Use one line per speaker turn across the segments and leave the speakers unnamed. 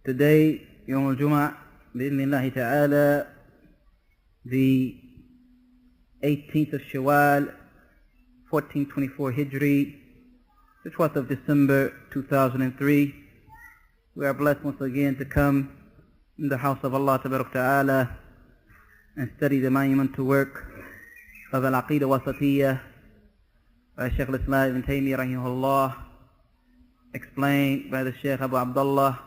Today, Yawm al-Jama'ah, bi'idhnillahi ta'ala, the 18th of Shawwal, 1424 Hijri, the 12th of December, 2003. We are blessed once again to come in the house of Allah Ta'ala and study the monumental work of al-Aqidah al Wasitiyyah by Shaykh al-Islam ibn Taymiyyah rahimahullah, explained by the Shaykh Abu Abdullah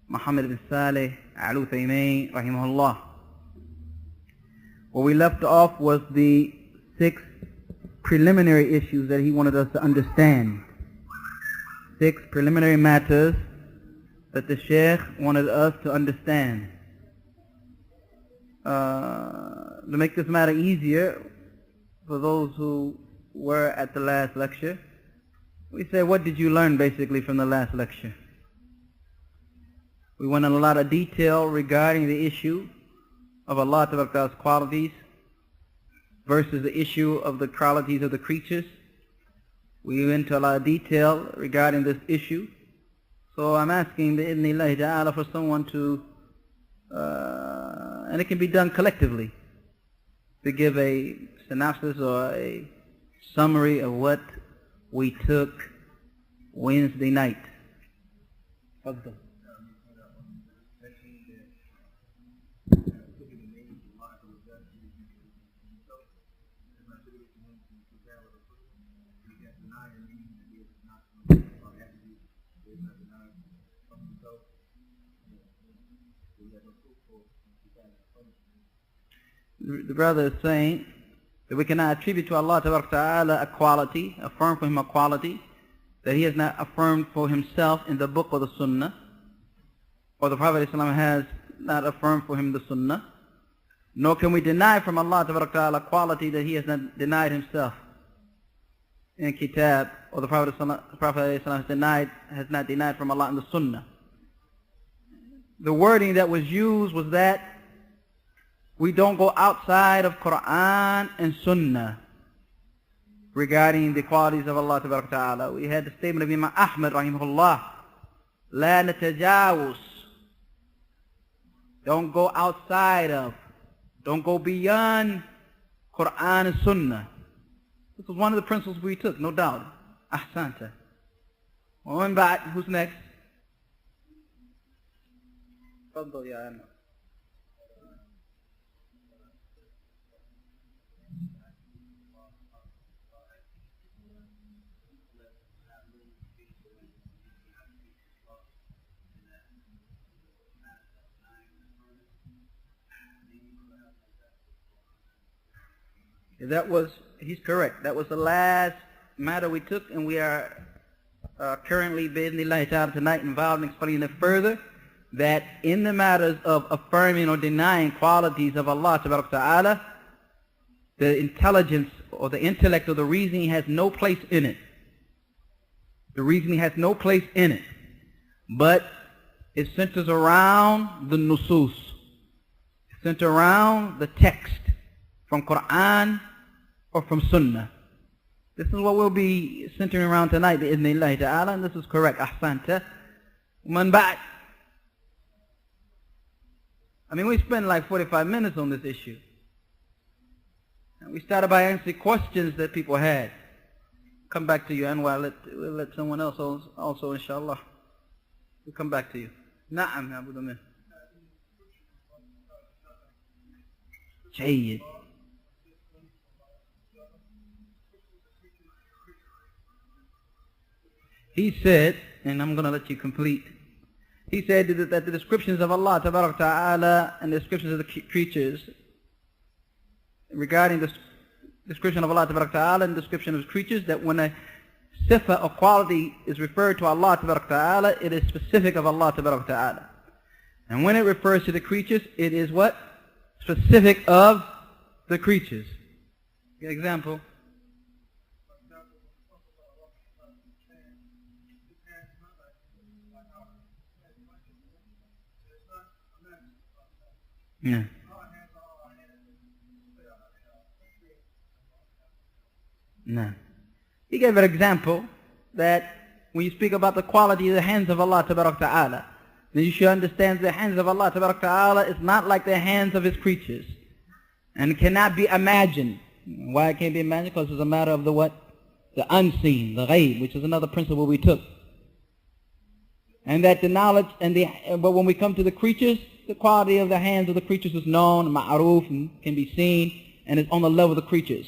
Muhammad ibn Salih al-Uthaymeen rahimahullah. Where we left off was the 6 preliminary issues that he wanted us to understand. 6 preliminary matters that the Shaykh wanted us to understand. To make this matter easier for those who were at the last lecture, we said, what did you learn basically from the last lecture? We went in a lot of detail regarding the issue of Allah Ta'ala's qualities versus the issue of the qualities of the creatures. We went into a lot of detail regarding this issue. So I'm asking bi'idhnillahi ta'ala for someone to, and it can be done collectively, to give a synopsis or a summary of what we took Wednesday night. The brother is saying that we cannot attribute to Allah Ta'ala a quality, affirm for him a quality that he has not affirmed for himself in the book or the Sunnah, or the Prophet ﷺ has not affirmed for him the Sunnah, nor can we deny from Allah Ta'ala a quality that he has not denied himself in Kitab, or the Prophet ﷺ has not denied from Allah in the Sunnah. The wording that was used was that we don't go outside of Qur'an and Sunnah regarding the qualities of Allah Ta'ala. We had the statement of Imam Ahmad rahimahullah, La natajawuz. Don't go outside of, don't go beyond Qur'an and Sunnah. This was one of the principles we took, no doubt. Ahsanta. Who's next? Fadl ya Ahmad. He's correct. That was the last matter we took, and we are currently, bi'idhnillahi ta'ala, tonight involved in explaining it further, that in the matters of affirming or denying qualities of Allah Ta'ala, the intelligence or the intellect or the reasoning has no place in it. The reasoning has no place in it, but it centers around the nusus. It centers around the text from Qur'an or from Sunnah. This is what we'll be centering around tonight, bi'idhnillahi ta'ala, and this is correct. Ahsanta. Man ba'd. I mean, we spent like 45 minutes on this issue. And we started by answering questions that people had. Come back to you, Anwar. We'll let someone else also, inshallah. We'll come back to you. Na'am, Abu Damir. Jayyid. He said, and I'm going to let you complete, he said that the descriptions of Allah Ta'ala and the descriptions of the creatures, regarding the description of Allah Ta'ala and the description of the creatures, that when a sifa or quality is referred to Allah Ta'ala, it is specific of Allah Ta'ala. And when it refers to the creatures, it is what? Specific of the creatures. Give an example. Yeah. No. He gave an example that when you speak about the quality of the hands of Allah Ta'ala, then you should understand the hands of Allah Ta'ala is not like the hands of His creatures. And it cannot be imagined. Why it can't be imagined? Because it's a matter of the what? The unseen, the ghaib, which is another principle we took. And that the knowledge, but when we come to the creatures, the quality of the hands of the creatures is known, ma'aruf, and can be seen, and is on the level of the creatures.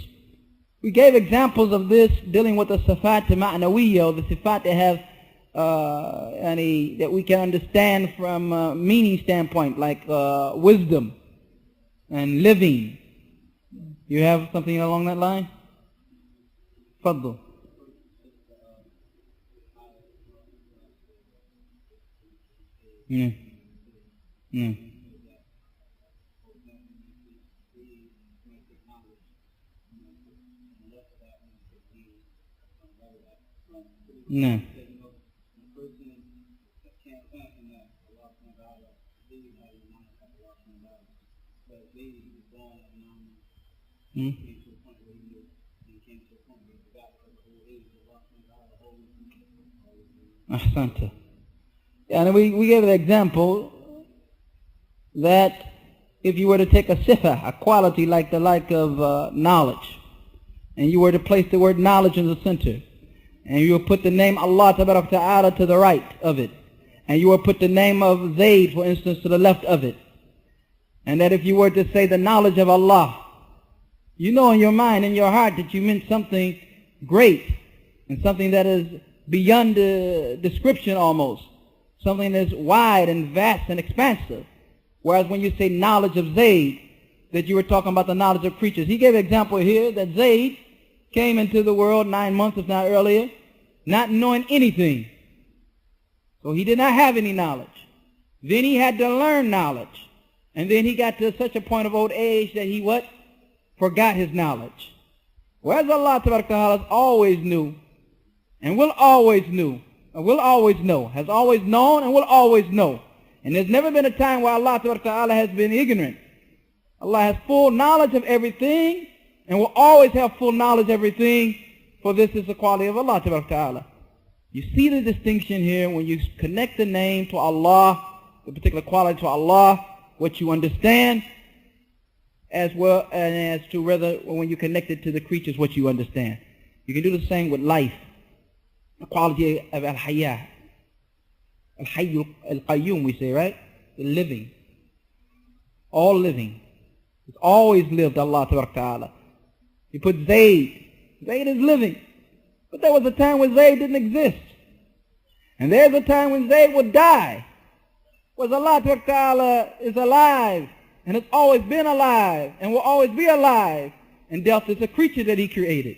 We gave examples of this dealing with the sifat ma'nawiyyah, or the sifat that have that we can understand from a meaning standpoint, like wisdom and living. You have something along that line? Fadl. Yeah. Yeah. No. Ahsanta. And we gave an example that if you were to take a sifa, a quality like of knowledge, and you were to place the word knowledge in the center, and you would put the name Allah Ta'ala to the right of it, and you would put the name of Zayd, for instance, to the left of it, and that if you were to say the knowledge of Allah, you know in your mind, in your heart, that you meant something great and something that is beyond description almost, something that's wide and vast and expansive. Whereas when you say knowledge of Zayd, that you were talking about the knowledge of creatures. He gave an example here that Zayd came into the world 9 months, if not earlier, not knowing anything. So he did not have any knowledge. Then he had to learn knowledge. And then he got to such a point of old age that he what? Forgot his knowledge. Whereas Allah Ta'ala always knew and will always know, has always known and will always know. And there's never been a time where Allah Ta'ala has been ignorant. Allah has full knowledge of everything and will always have full knowledge of everything, for this is the quality of Allah Ta'ala. You see the distinction here when you connect the name to Allah, the particular quality to Allah, what you understand, as well as to whether when you connect it to the creatures, what you understand. You can do the same with life. The quality of al-hayah. Al-hayy al-qayyum, we say, right? The living. All living. It's always lived, Allah Ta'ala. You put Zayd. Zayd is living. But there was a time when Zayd didn't exist. And there's a time when Zayd would die. Whereas Allah Ta'ala is alive and has always been alive and will always be alive. And death is a creature that He created.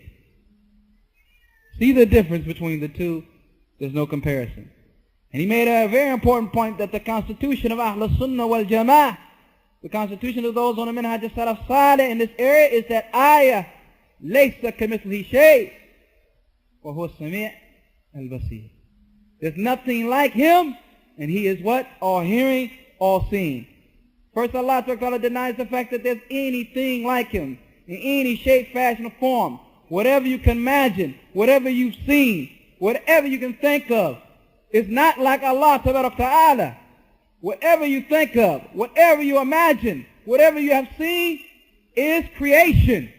See the difference between the two? There's no comparison. And he made a very important point that the constitution of al-Sunnah wal-Jama'ah, the constitution of those on the Minhaj al-Salaf Salih in this area, is that ayah, لَيْسَ كَمِثْلِهِ شَيْءٍ وَهُوَ السَّمِيعُ الْبَصِيرُ. There's nothing like Him, and He is what? All hearing, all seeing. First, Allah Ta'ala denies the fact that there's anything like Him, in any shape, fashion, or form. Whatever you can imagine, whatever you've seen, whatever you can think of, is not like Allah Ta'ala. Whatever you think of, whatever you imagine, whatever you have seen, is creation.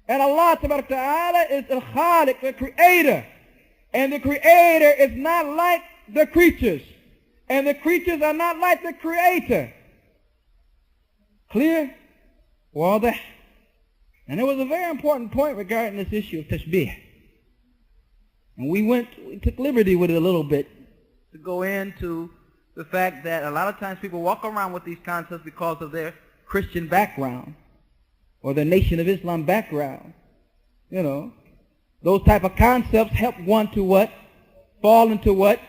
And Allah Ta'ala is al-Khaliq, the creator. And the creator is not like the creatures. And the creatures are not like the creator. Clear? Wadah. And there was a very important point regarding this issue of tashbih. And we took liberty with it a little bit to go into the fact that a lot of times people walk around with these concepts because of their Christian background or their Nation of Islam background. You know, those type of concepts help one to what? Fall into what?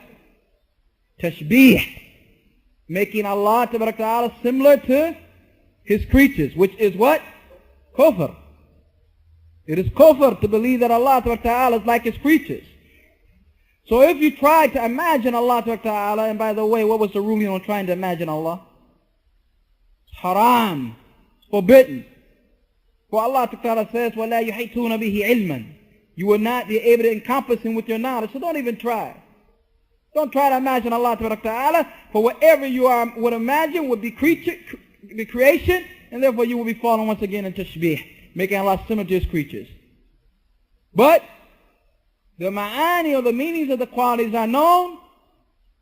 Tashbih. Making Allah Ta'ala similar to His creatures, which is what? Kufr. It is kufr to believe that Allah Ta'ala is like His creatures. So if you try to imagine Allah Ta'ala, and by the way, what was the ruling on trying to imagine Allah? It's haram. It's forbidden. For Allah Ta'ala says, وَلَا يُحِيطُونَ بِهِ عِلْمًا. You will not be able to encompass Him with your knowledge, so don't even try. Don't try to imagine Allah Ta'ala, for whatever you would imagine would be creation, and therefore you will be falling once again into tashbih, making Allah similar to His creatures. But the ma'ani, or the meanings of the qualities, are known,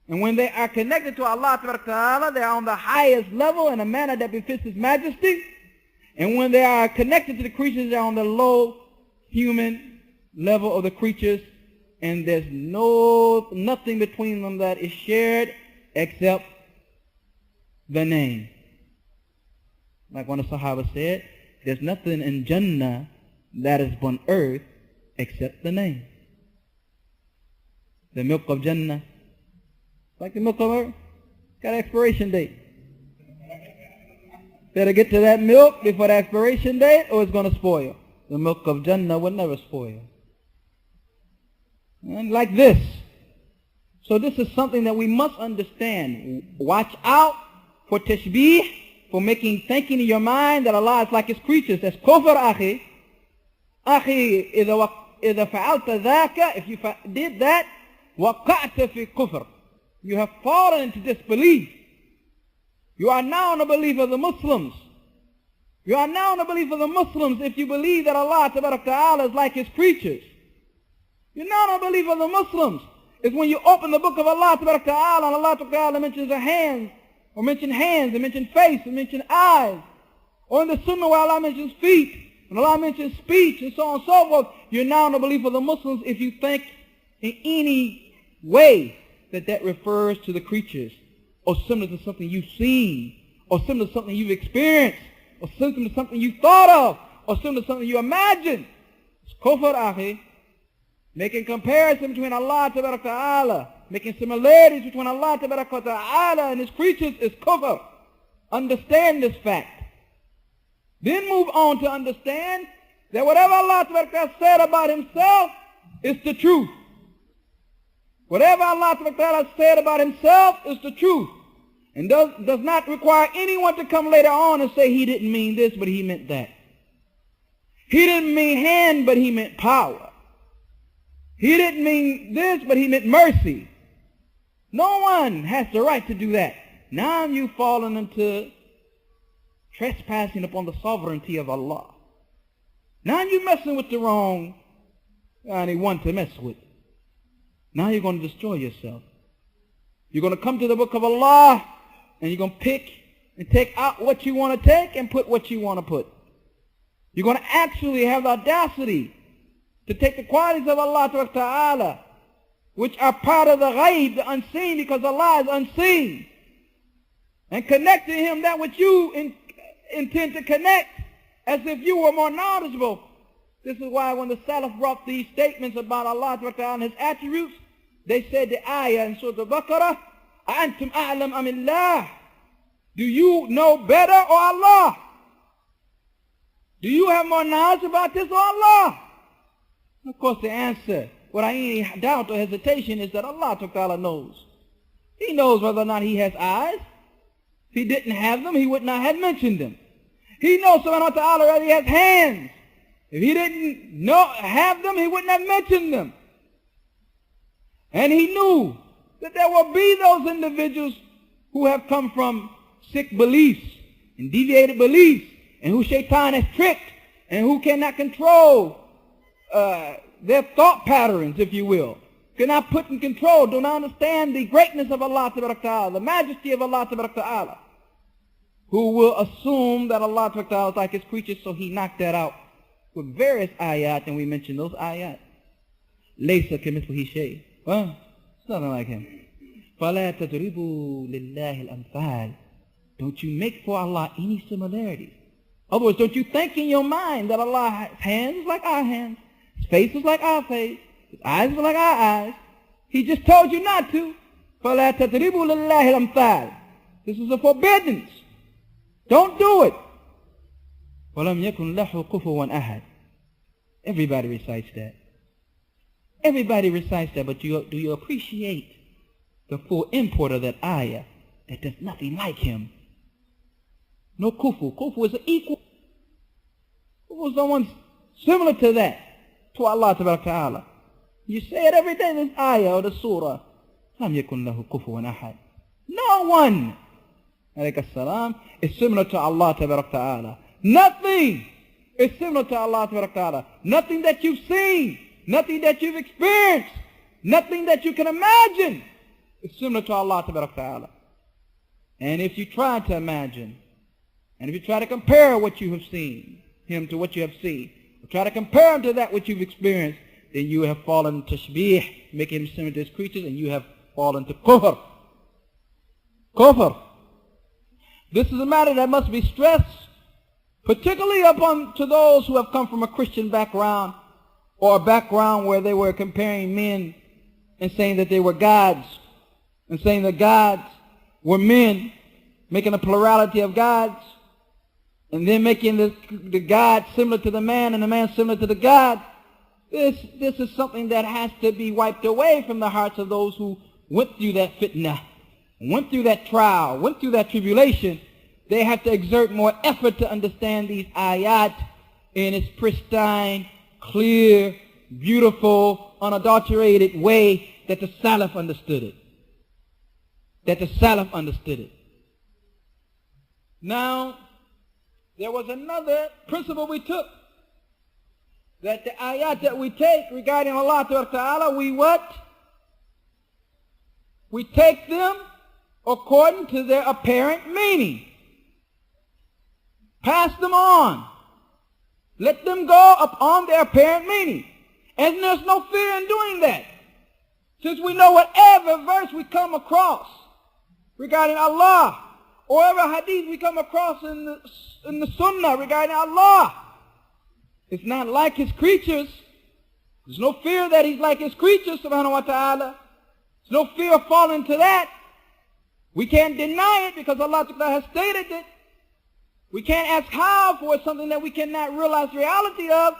and when they are connected to Allah Ta'ala, they are on the highest level in a manner that befits His majesty. And when they are connected to the creatures, they are on the low human level of the creatures, and there's nothing between them that is shared except the name. Like one of the Sahaba said, there's nothing in Jannah that is on earth except the name. The milk of Jannah, like the milk of earth, got an expiration date. Better get to that milk before the expiration date, or it's going to spoil. The milk of Jannah will never spoil. And like this. So this is something that we must understand. Watch out for tashbih, for thinking in your mind that Allah is like His creatures. That's kufr, akhi. Akhi, إذا فعلت ذاك, if you did that, وقعت في كفر. You have fallen into disbelief. You are now in the belief of the Muslims. You are now in the belief of the Muslims if you believe that Allah Ta'ala is like His creatures. You're now in the belief of the Muslims. It's when you open the book of Allah Ta'ala and Allah Ta'ala mentions a hand, or mentions hands, and mentions face, and mentions eyes. Or in the Sunnah where Allah mentions feet, and Allah mentions speech, and so on and so forth. You're now in the belief of the Muslims if you think in any way that refers to the creatures, or similar to something you've seen, or similar to something you've experienced, or similar to something you thought of, or similar to something you imagined. It's kufr, akhi. Making comparison between Allah Ta'ala, making similarities between Allah Ta'ala and His creatures is kufr. Understand this fact. Then move on to understand that whatever Allah Ta'ala said about Himself is the truth. Whatever Allah Ta'ala said about Himself is the truth. And does not require anyone to come later on and say He didn't mean this, but He meant that. He didn't mean hand, but He meant power. He didn't mean this, but He meant mercy. No one has the right to do that. Now you've fallen into trespassing upon the sovereignty of Allah. Now you're messing with the wrong one to mess with. Now you're going to destroy yourself. You're going to come to the book of Allah, and you're going to pick and take out what you want to take and put what you want to put. You're going to actually have the audacity to take the qualities of Allah Ta'ala, which are part of the ghaib, the unseen, because Allah is unseen, and connect to Him that which you intend to connect, as if you were more knowledgeable. This is why when the Salaf brought these statements about Allah Ta'ala and His attributes, they said the ayah in Surah Al-Baqarah, أَأَنْتُمْ أَعْلَمْ أَمِ اللَّهِ, do you know better or Allah? Do you have more knowledge about this or Allah? Of course the answer, without any doubt or hesitation, is that Allah Ta'ala knows. He knows whether or not He has eyes. If He didn't have them, He would not have mentioned them. He knows Subhanahu wa Ta'ala already has hands. If He didn't have them, He wouldn't have mentioned them. And He knew that there will be those individuals who have come from sick beliefs and deviated beliefs, and who Shaitan has tricked, and who cannot control their thought patterns, if you will. Cannot put in control, do not understand the greatness of Allah Ta'ala, the majesty of Allah Ta'ala, who will assume that Allah Ta'ala is like His creatures, so He knocked that out with various ayat, and we mentioned those ayat. Laysa kamithlihi shay. Well, it's nothing like Him. فَلَا تَضْرِبُوا لِلَّهِ الْأَمْثَالِ. Don't you make for Allah any similarities. In other words, don't you think in your mind that Allah has hands like our hands, His face is like our face, His eyes are like our eyes. He just told you not to. فَلَا تَضْرِبُوا لِلَّهِ الْأَمْثَالِ. This is a forbiddance. Don't do it. وَلَمْ يَكُنْ لَهُ كُفُوًا أَحَدٌ. Everybody recites that. Everybody recites that, but do you appreciate the full import of that ayah? That there's nothing like Him. No kufu. Kufu is an equal. Kufu is someone similar to that, to Allah Ta'ala. You say it every day in this ayah or the surah. لم يكن له كفوا أحد. No one, alayhi salam, is similar to Allah tabarak ta'ala. Nothing is similar to Allah tabarak ta'ala. Nothing that you've seen, nothing that you've experienced, nothing that you can imagine is similar to Allah tabarak ta'ala. And if you try to imagine, and if you try to compare what you have seen, him to what you have seen, or try to compare him to that which you've experienced, then you have fallen to tashbih, making him similar to his creatures, and you have fallen to kufr. Kufr. This is a matter that must be stressed, particularly upon to those who have come from a Christian background, or a background where they were comparing men and saying that they were gods, and saying that gods were men, making a plurality of gods, and then making the God similar to the man and the man similar to the God. This is something that has to be wiped away from the hearts of those who went through that fitnah, went through that trial, went through that tribulation. They have to exert more effort to understand these ayat in its pristine, clear, beautiful, unadulterated way that the Salaf understood it. That the Salaf understood it. Now, there was another principle we took. That the ayat that we take regarding Allah Ta'ala, we what? We take them according to their apparent meaning. Pass them on. Let them go upon their apparent meaning. And there's no fear in doing that. Since we know whatever verse we come across regarding Allah, or whatever hadith we come across in the Sunnah regarding Allah, it's not like his creatures. There's no fear that he's like his creatures, subhanahu wa ta'ala. There's no fear of falling into that. We can't deny it because Allah Ta'ala has stated it. We can't ask how for something that we cannot realize the reality of.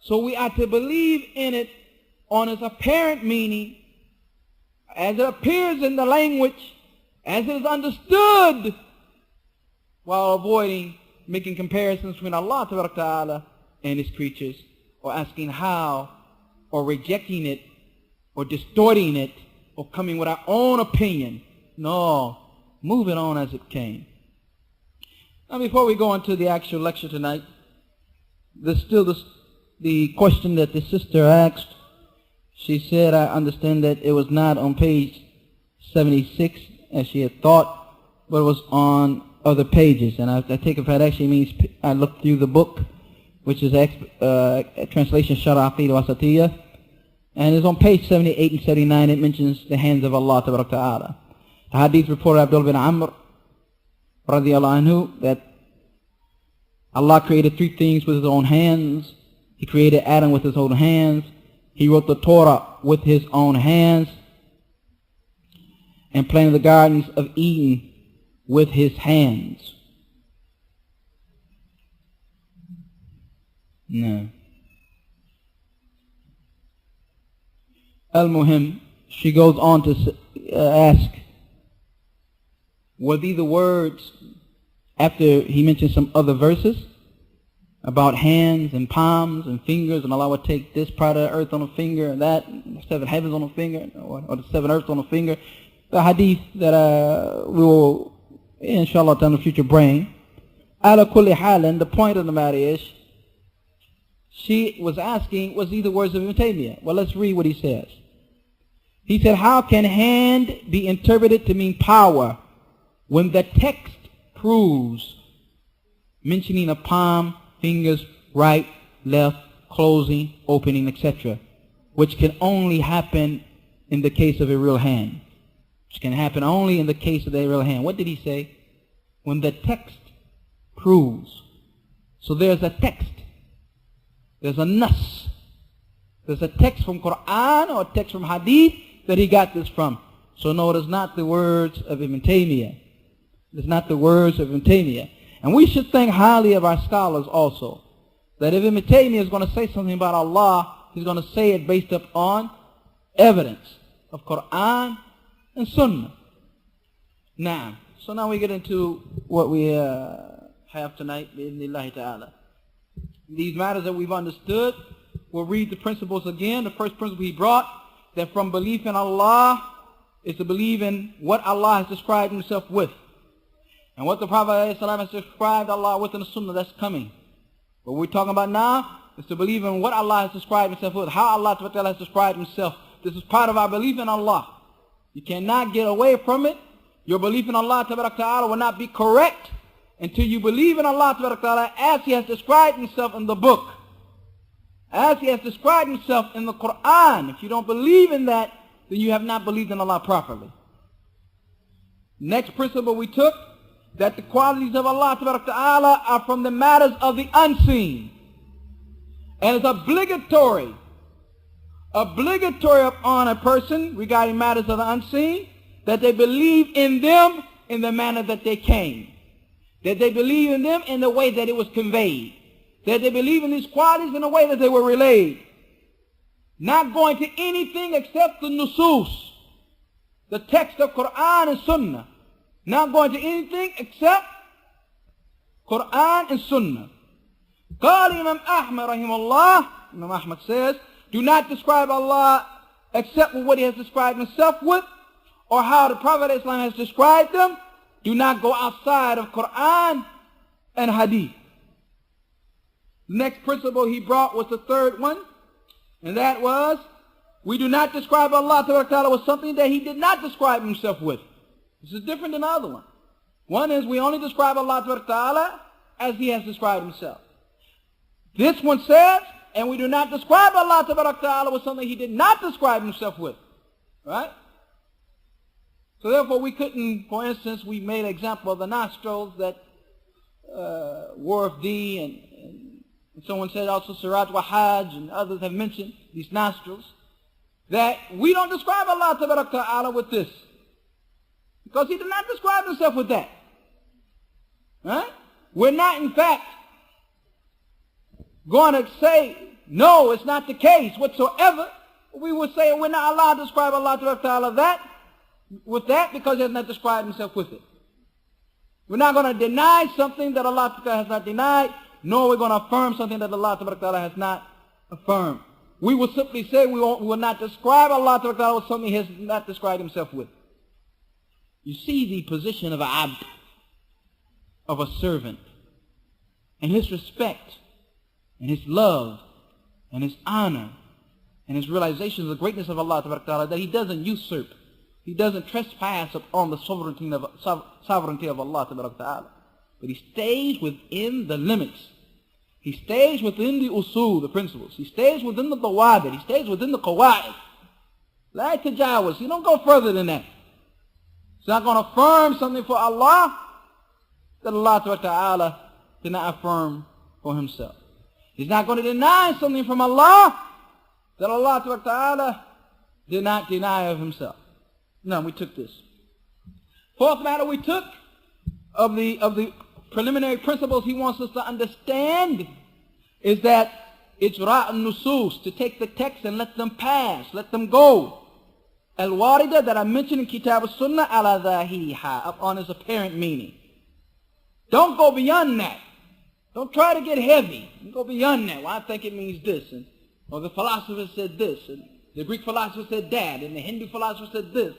So we are to believe in it on its apparent meaning, as it appears in the language, as it is understood, while avoiding making comparisons between Allah Ta'ala and his creatures, or asking how, or rejecting it, or distorting it, or coming with our own opinion. No, move it on as it came. Now before we go into the actual lecture tonight, there's still the question that the sister asked. She said, I understand that it was not on page 76 as she had thought, but it was on other pages. And I take it that actually means I looked through the book, which is a translation, Aqidah al Wasitiyyah. And it's on page 78 and 79. It mentions the hands of Allah Ta'ala. The hadith reported Abdullah bin Amr radiallahu anhu that Allah created three things with his own hands. He created Adam with his own hands. He wrote the Torah with his own hands. And planted the gardens of Eden with his hands. No. Al-Muhim, she goes on to ask, were these the words after he mentioned some other verses about hands and palms and fingers, and Allah would take this part of the earth on a finger and that, and the seven heavens on a finger, or the seven earths on a finger. The hadith that we will, inshallah, in the future bring. Ala kulli halin, the point of the matter is, she was asking, was these the words of Ibn Taymiyyah? Well, let's read what he says. He said, how can hand be interpreted to mean power when the text proves mentioning of palm, fingers, right, left, closing, opening, etc., which can only happen in the case of a real hand. Which can happen only in the case of a real hand. What did he say? When the text proves. So there's a text. There's a nas. There's a text from Qur'an or a text from hadith that he got this from. So no, it is not the words of Ibn Taymiyyah. It's not the words of Ibn Taymiyyah. And we should think highly of our scholars also. That if Ibn Taymiyyah is going to say something about Allah, he's going to say it based upon evidence of Qur'an and Sunnah. Now, so now we get into what we have tonight, bi'idhnillahi ta'ala. These matters that we've understood, we'll read the principles again. The first principle he brought, that from belief in Allah is to believe in what Allah has described himself with. And what the Prophet ﷺ has described Allah with in the Sunnah that's coming. What we're talking about now is to believe in what Allah has described himself with, how Allah has described himself. This is part of our belief in Allah. You cannot get away from it. Your belief in Allah Ta'ala will not be correct until you believe in Allah Ta'ala as he has described himself in the book, as he has described himself in the Qur'an. If you don't believe in that, then you have not believed in Allah properly. Next principle we took, that the qualities of Allah Ta'ala are from the matters of the unseen. And it's obligatory upon a person regarding matters of the unseen that they believe in them in the manner that they came. That they believe in them in the way that it was conveyed. That they believe in these qualities in the way that they were relayed. Not going to anything except the nusus, the text of Qur'an and Sunnah. Not going to anything except Qur'an and Sunnah. قال Imam Ahmad rahimahullah, Imam Ahmad says, do not describe Allah except with what he has described himself with, or how the Prophet Islam has described them. Do not go outside of Qur'an and Hadith. The next principle he brought was the third one, and that was, we do not describe Allah Ta'ala with something that he did not describe himself with. This is different than the other one. One is we only describe Allah Ta'ala as he has described himself. This one says, and we do not describe Allah Ta'ala with something he did not describe himself with. Right? So therefore we couldn't, for instance, we made an example of the nostrils that War of D and someone said also Sirat wa Hajj and others have mentioned these nostrils, that we don't describe Allah Ta'ala with this. Because he did not describe himself with that. Right? We're not, in fact, going to say, no, it's not the case whatsoever. We would say we're not allowed to describe Allah Ta'ala with that because he has not described himself with it. We're not going to deny something that Allah Ta'ala has not denied, nor we're going to affirm something that Allah Ta'ala has not affirmed. We will simply say we will not describe Allah Ta'ala with something he has not described himself with. You see the position of a abd, of a servant, and his respect, and his love, and his honor, and his realization of the greatness of Allah Ta'ala, that he doesn't usurp, he doesn't trespass upon the sovereignty of Allah Ta'ala, but he stays within the limits. He stays within the usul, the principles. He stays within the dawabit. He stays within the qawa'id. La tajawuz. You don't go further than that. He's not going to affirm something for Allah that Allah Ta'ala did not affirm for himself. He's not going to deny something from Allah that Allah Ta'ala did not deny of himself. No, we took this. Fourth matter we took of the preliminary principles he wants us to understand is that ijra' al-nusus, to take the text and let them pass, let them go. Al-warida, that I mentioned in Kitab al-Sunnah, ala dhahiriha, upon its apparent meaning. Don't go beyond that. Don't try to get heavy. Go beyond that. Well, I think it means this, or the philosopher said this, and the Greek philosopher said that, and the Hindu philosopher said this,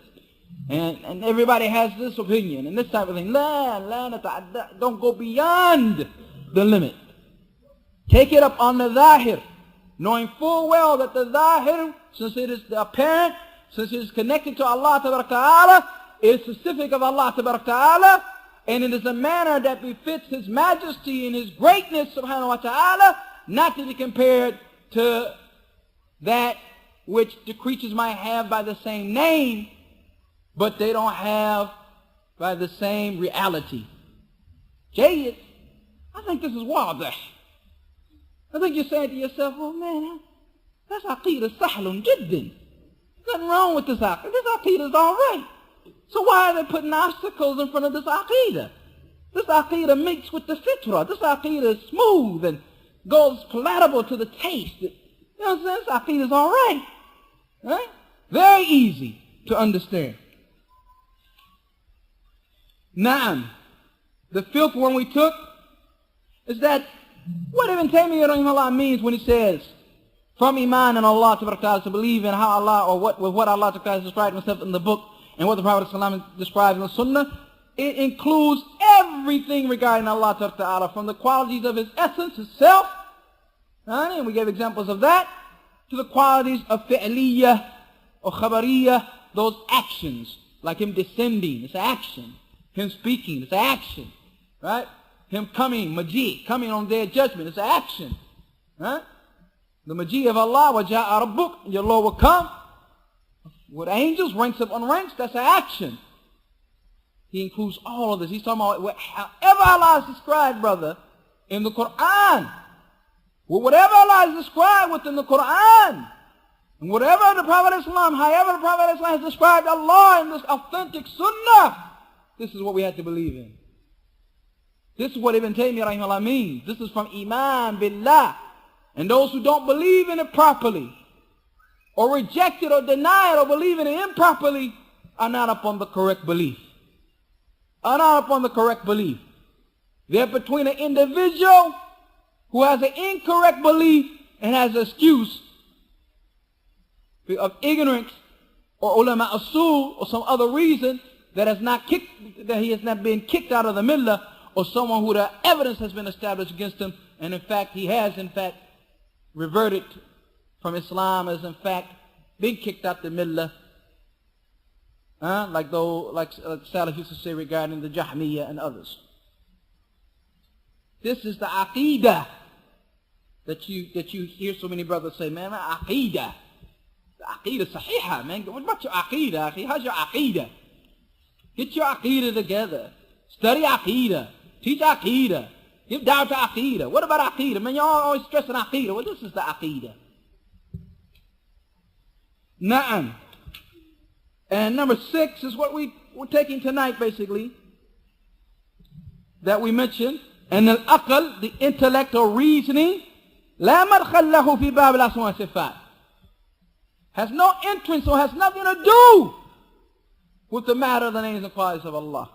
and everybody has this opinion, and this type of thing. Don't go beyond the limit. Take it up on the zahir, knowing full well that the zahir, since it is the apparent, since it is connected to Allah Ta'ala, it is specific of Allah Ta'ala, and it is a manner that befits His majesty and His greatness, subhanahu wa ta'ala, not to be compared to that which the creatures might have by the same name, but they don't have by the same reality. Jayyid, I think this is wadah. I think you're saying to yourself, oh man, that's aqidah sahlun jiddan. Nothing wrong with this aqidah. This aqidah is all right. So why are they putting obstacles in front of this aqidah? This aqidah mixed with the fitrah. This aqidah is smooth and goes palatable to the taste. You know what I'm saying? This aqidah is all right. Right? Very easy to understand. Na'am. The fifth one we took is that what Ibn Taymiyyah rahimahullah means when he says, from Iman and Allah to believe in how Allah, or what Allah has described himself in the book, and what the Prophet ﷺ describes in the Sunnah, it includes everything regarding Allah Ta'ala, from the qualities of His essence, His self, and we gave examples of that, to the qualities of fi'liyyah or khabariyah, those actions, like Him descending, it's an action. Him speaking, it's an action. Right? Him coming, maji, coming on their judgment, it's an action. Right? The maji of Allah, وَجَاءَ رَبُّكَ, your Lord will come. With angels, ranks upon ranks, that's an action. He includes all of this. He's talking about however Allah is described, brother, in the Qur'an. Whatever Allah is described within the Qur'an. And whatever the Prophet Islam, however the Prophet Islam has described Allah in this authentic Sunnah, this is what we have to believe in. This is what Ibn Taymiyyah rahimahullah means. This is from Iman Billah. And those who don't believe in it properly, or reject it or deny it or believe in it improperly, are not upon the correct belief. Are not upon the correct belief. They're between an individual who has an incorrect belief and has an excuse of ignorance or ulama usul or some other reason that he has not been kicked out of the millah, or someone who the evidence has been established against him, and in fact he has in fact reverted from Islam, as in fact been kicked out the millah, like Salaf used to say regarding the Jahmiyyah and others. This is the Aqidah that you hear so many brothers say, man, Aqidah. The Aqidah Sahiha, man. What about your Aqidah, akhi? How's your Aqidah? Get your Aqidah together. Study Aqidah. Teach Aqidah. Give down to Aqidah. What about Aqidah? Man, y'all always stressing Aqidah. Well, this is the Aqidah. Na'am. And number 6 is what we're taking tonight, basically, that we mentioned. And al-aql, the intellect or reasoning, la madkhal lahu fi bab al-asma wa sifat, has no entrance or has nothing to do with the matter of the names and qualities of Allah.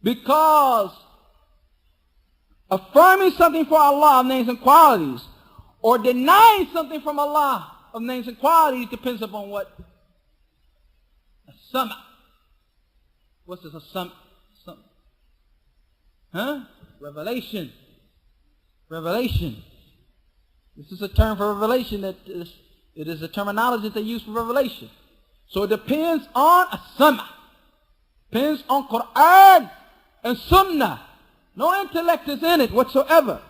Because affirming something for Allah of names and qualities, or denying something from Allah of names and qualities, depends upon what? A-sama. What's this? A-sama? Revelation. Revelation. This is a term for revelation it is a terminology that they use for revelation. So it depends on as-sama. Depends on Qur'an and Sunnah. No intellect is in it whatsoever.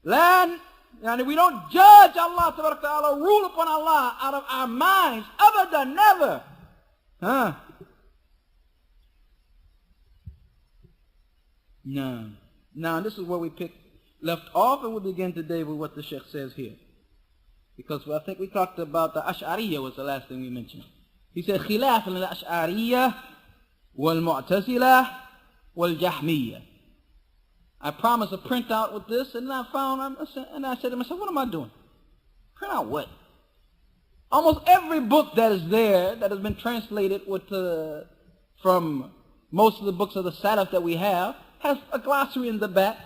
We don't judge Allah Ta'ala, rule upon Allah out of our minds. Abadan, never. No. Now this is where we left off, and we'll begin today with what the Sheikh says here. Because I think we talked about the Ash'ariyah was the last thing we mentioned. He said, خلاف الأشعرية والمعتزلة والجهمية. I promised a printout with this, and I said to myself, what am I doing? Print out what? Almost every book that is there, that has been translated from most of the books of the Salaf that we have, has a glossary in the back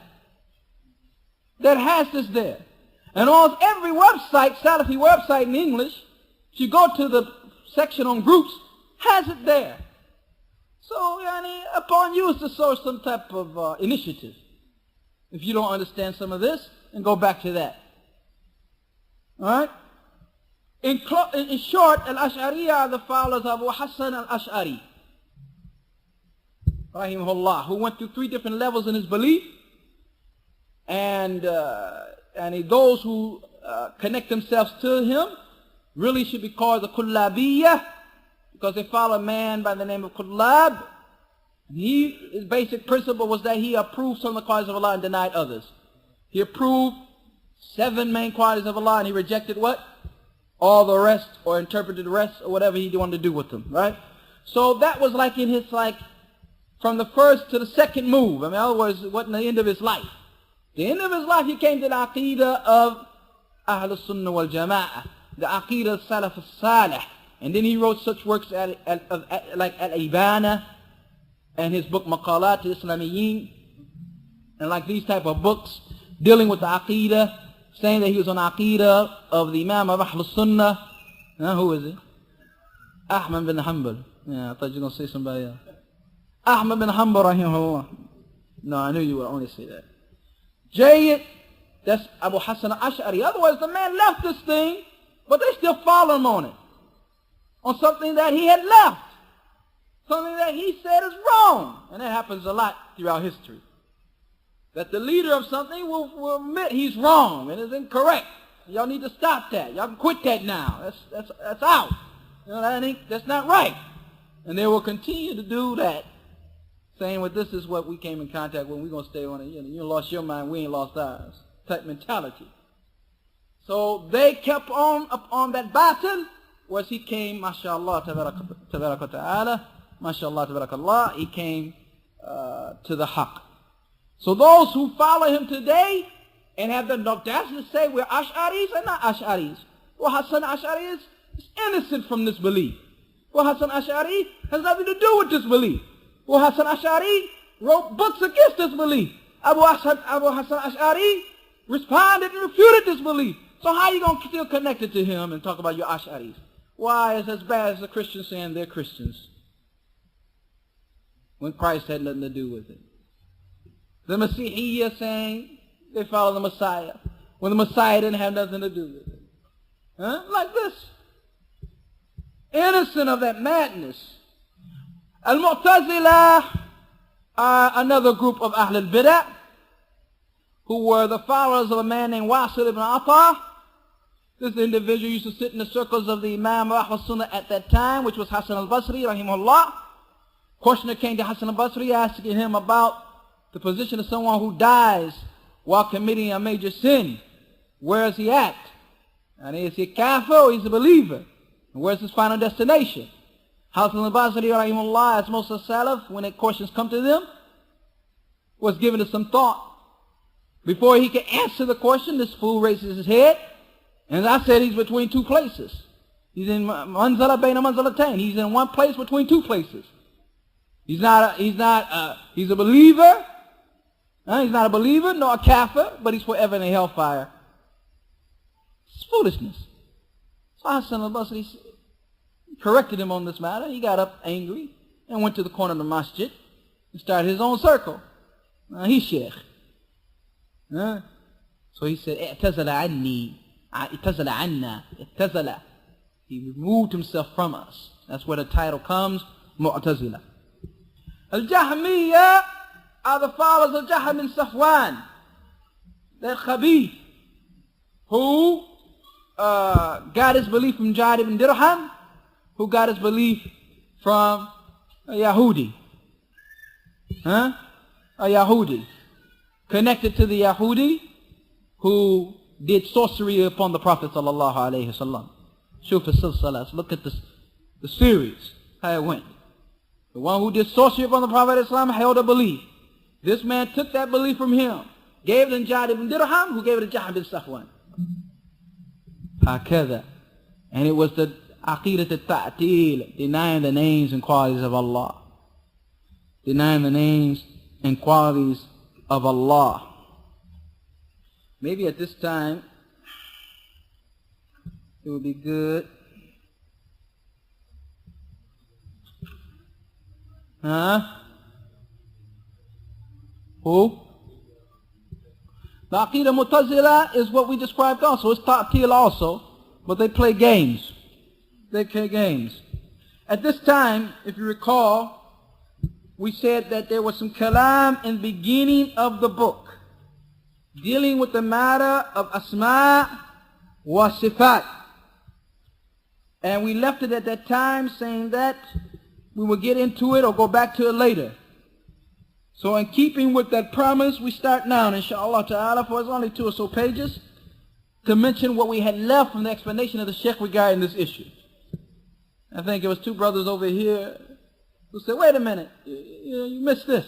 that has this there. And almost every website, Salafi website in English, if you go to the section on groups, has it there. So, upon you is to show some type of initiative. If you don't understand some of this, then go back to that. Alright? In short, Al-Ash'ariyah are the followers of Abu Hassan al-Ash'ari, rahimahullah, who went through 3 different levels in his belief. And those who connect themselves to him really should be called the Kullabiyah, because they follow a man by the name of Kullab. His basic principle was that he approved some of the qualities of Allah and denied others. He approved 7 main qualities of Allah, and he rejected what? All the rest, or interpreted the rest, or whatever he wanted to do with them, right? So that was like in his, from the first to the second move. In other words, it wasn't the end of his life. The end of his life, he came to the Aqidah of al-Sunnah wal-Jama'ah, the Aqidah of Salaf al-Salih. And then he wrote such works like Al-Ibana, and his book Maqalat al-Islamiyyin, and like these type of books dealing with the Aqidah, saying that he was on Aqidah of the Imam of Ahl Sunnah. Who is it? Ahmad bin Hanbal. Yeah, I thought you were going to say somebody else. Ahmad bin Hanbal rahimahullah. No, I knew you would only say that. Jayyid, that's Abu Hassan al-Ash'ari. Otherwise, the man left this thing, but they still follow him on it. On something that he had left. Something that he said is wrong. And that happens a lot throughout history. That the leader of something will admit he's wrong and is incorrect. Y'all need to stop that. Y'all can quit that now. That's out. You know, that's not right. And they will continue to do that. Saying, well, this is what we came in contact with. We're going to stay on it. You lost your mind, we ain't lost ours. Type mentality. So they kept on that battle. Was he came, mashallah, tabarak ta'ala, mashallah, tabarakallah, he came to the haqq. So those who follow him today and have the audacity to say we're Ash'aris and not Ash'aris. Well, Hassan Ash'ari is innocent from this belief. Well, Hassan Ash'ari has nothing to do with this belief. Well, Hassan Ash'ari wrote books against this belief. Abu Hassan Ash'ari responded and refuted this belief. So how are you going to still connect it to him and talk about your Ash'aris? Why is it as bad as the Christians saying they're Christians when Christ had nothing to do with it? The Masihiyyah saying they follow the Messiah when the Messiah didn't have nothing to do with it. Huh? Like this. Innocent of that madness. Al-Mu'tazilah are another group of Ahl al-Bid'ah who were the followers of a man named Wasil ibn Atta. This individual used to sit in the circles of the Imam of al-Sunnah at that time, which was Hassan al-Basri, rahimahullah. Questioner came to Hassan al-Basri asking him about the position of someone who dies while committing a major sin. Where is he at? And is he a kafir or he's a believer? And where's his final destination? Hassan al-Basri, rahimahullah, as most of the Salaf, when the questions come to them, was given to some thought. Before he could answer the question, this fool raises his head. And as I said, he's between two places. He's in manzala bayna manzalatayn. He's in one place between two places. He's a believer. He's not a believer, nor a kafir, but he's forever in the hellfire. It's foolishness. So Hassan al-Basri corrected him on this matter. He got up angry and went to the corner of the masjid and started his own circle. He's sheikh. So he said, "I'tazala anni, i'tazala anna, i'tazala." He removed himself from us. That's where the title comes, Mu'tazila. Al-Jahmiyyah are the followers of Jahm bin Safwan, that Khabith, who got his belief from Ja'd ibn Dirham, who got his belief from a Yahudi. A Yahudi. Connected to the Yahudi who did sorcery upon the Prophet sallallahu alaihi wasallam. Shuf al-Silsilah. Look at the series, how it went. The one who did sorcery upon the Prophet Islam held a belief. This man took that belief from him, gave it to Ja'd ibn Dirham, who gave it to Jahm bin Safwan. Hakada. And it was the Aqidah al-Ta'til, denying the names and qualities of Allah. Denying the names and qualities of Allah. Maybe at this time it would be good. Who? The Aqidah Mu'tazila is what we described also. It's Ta'til also, but they play games. They play games. At this time, if you recall, we said that there was some kalam in the beginning of the book dealing with the matter of asma wa sifat. And we left it at that time saying that we will get into it or go back to it later. So in keeping with that promise, we start now, inshallah ta'ala, for it's only 2 or so pages, to mention what we had left from the explanation of the Sheikh regarding this issue. I think it was 2 brothers over here who said, wait a minute, you missed this.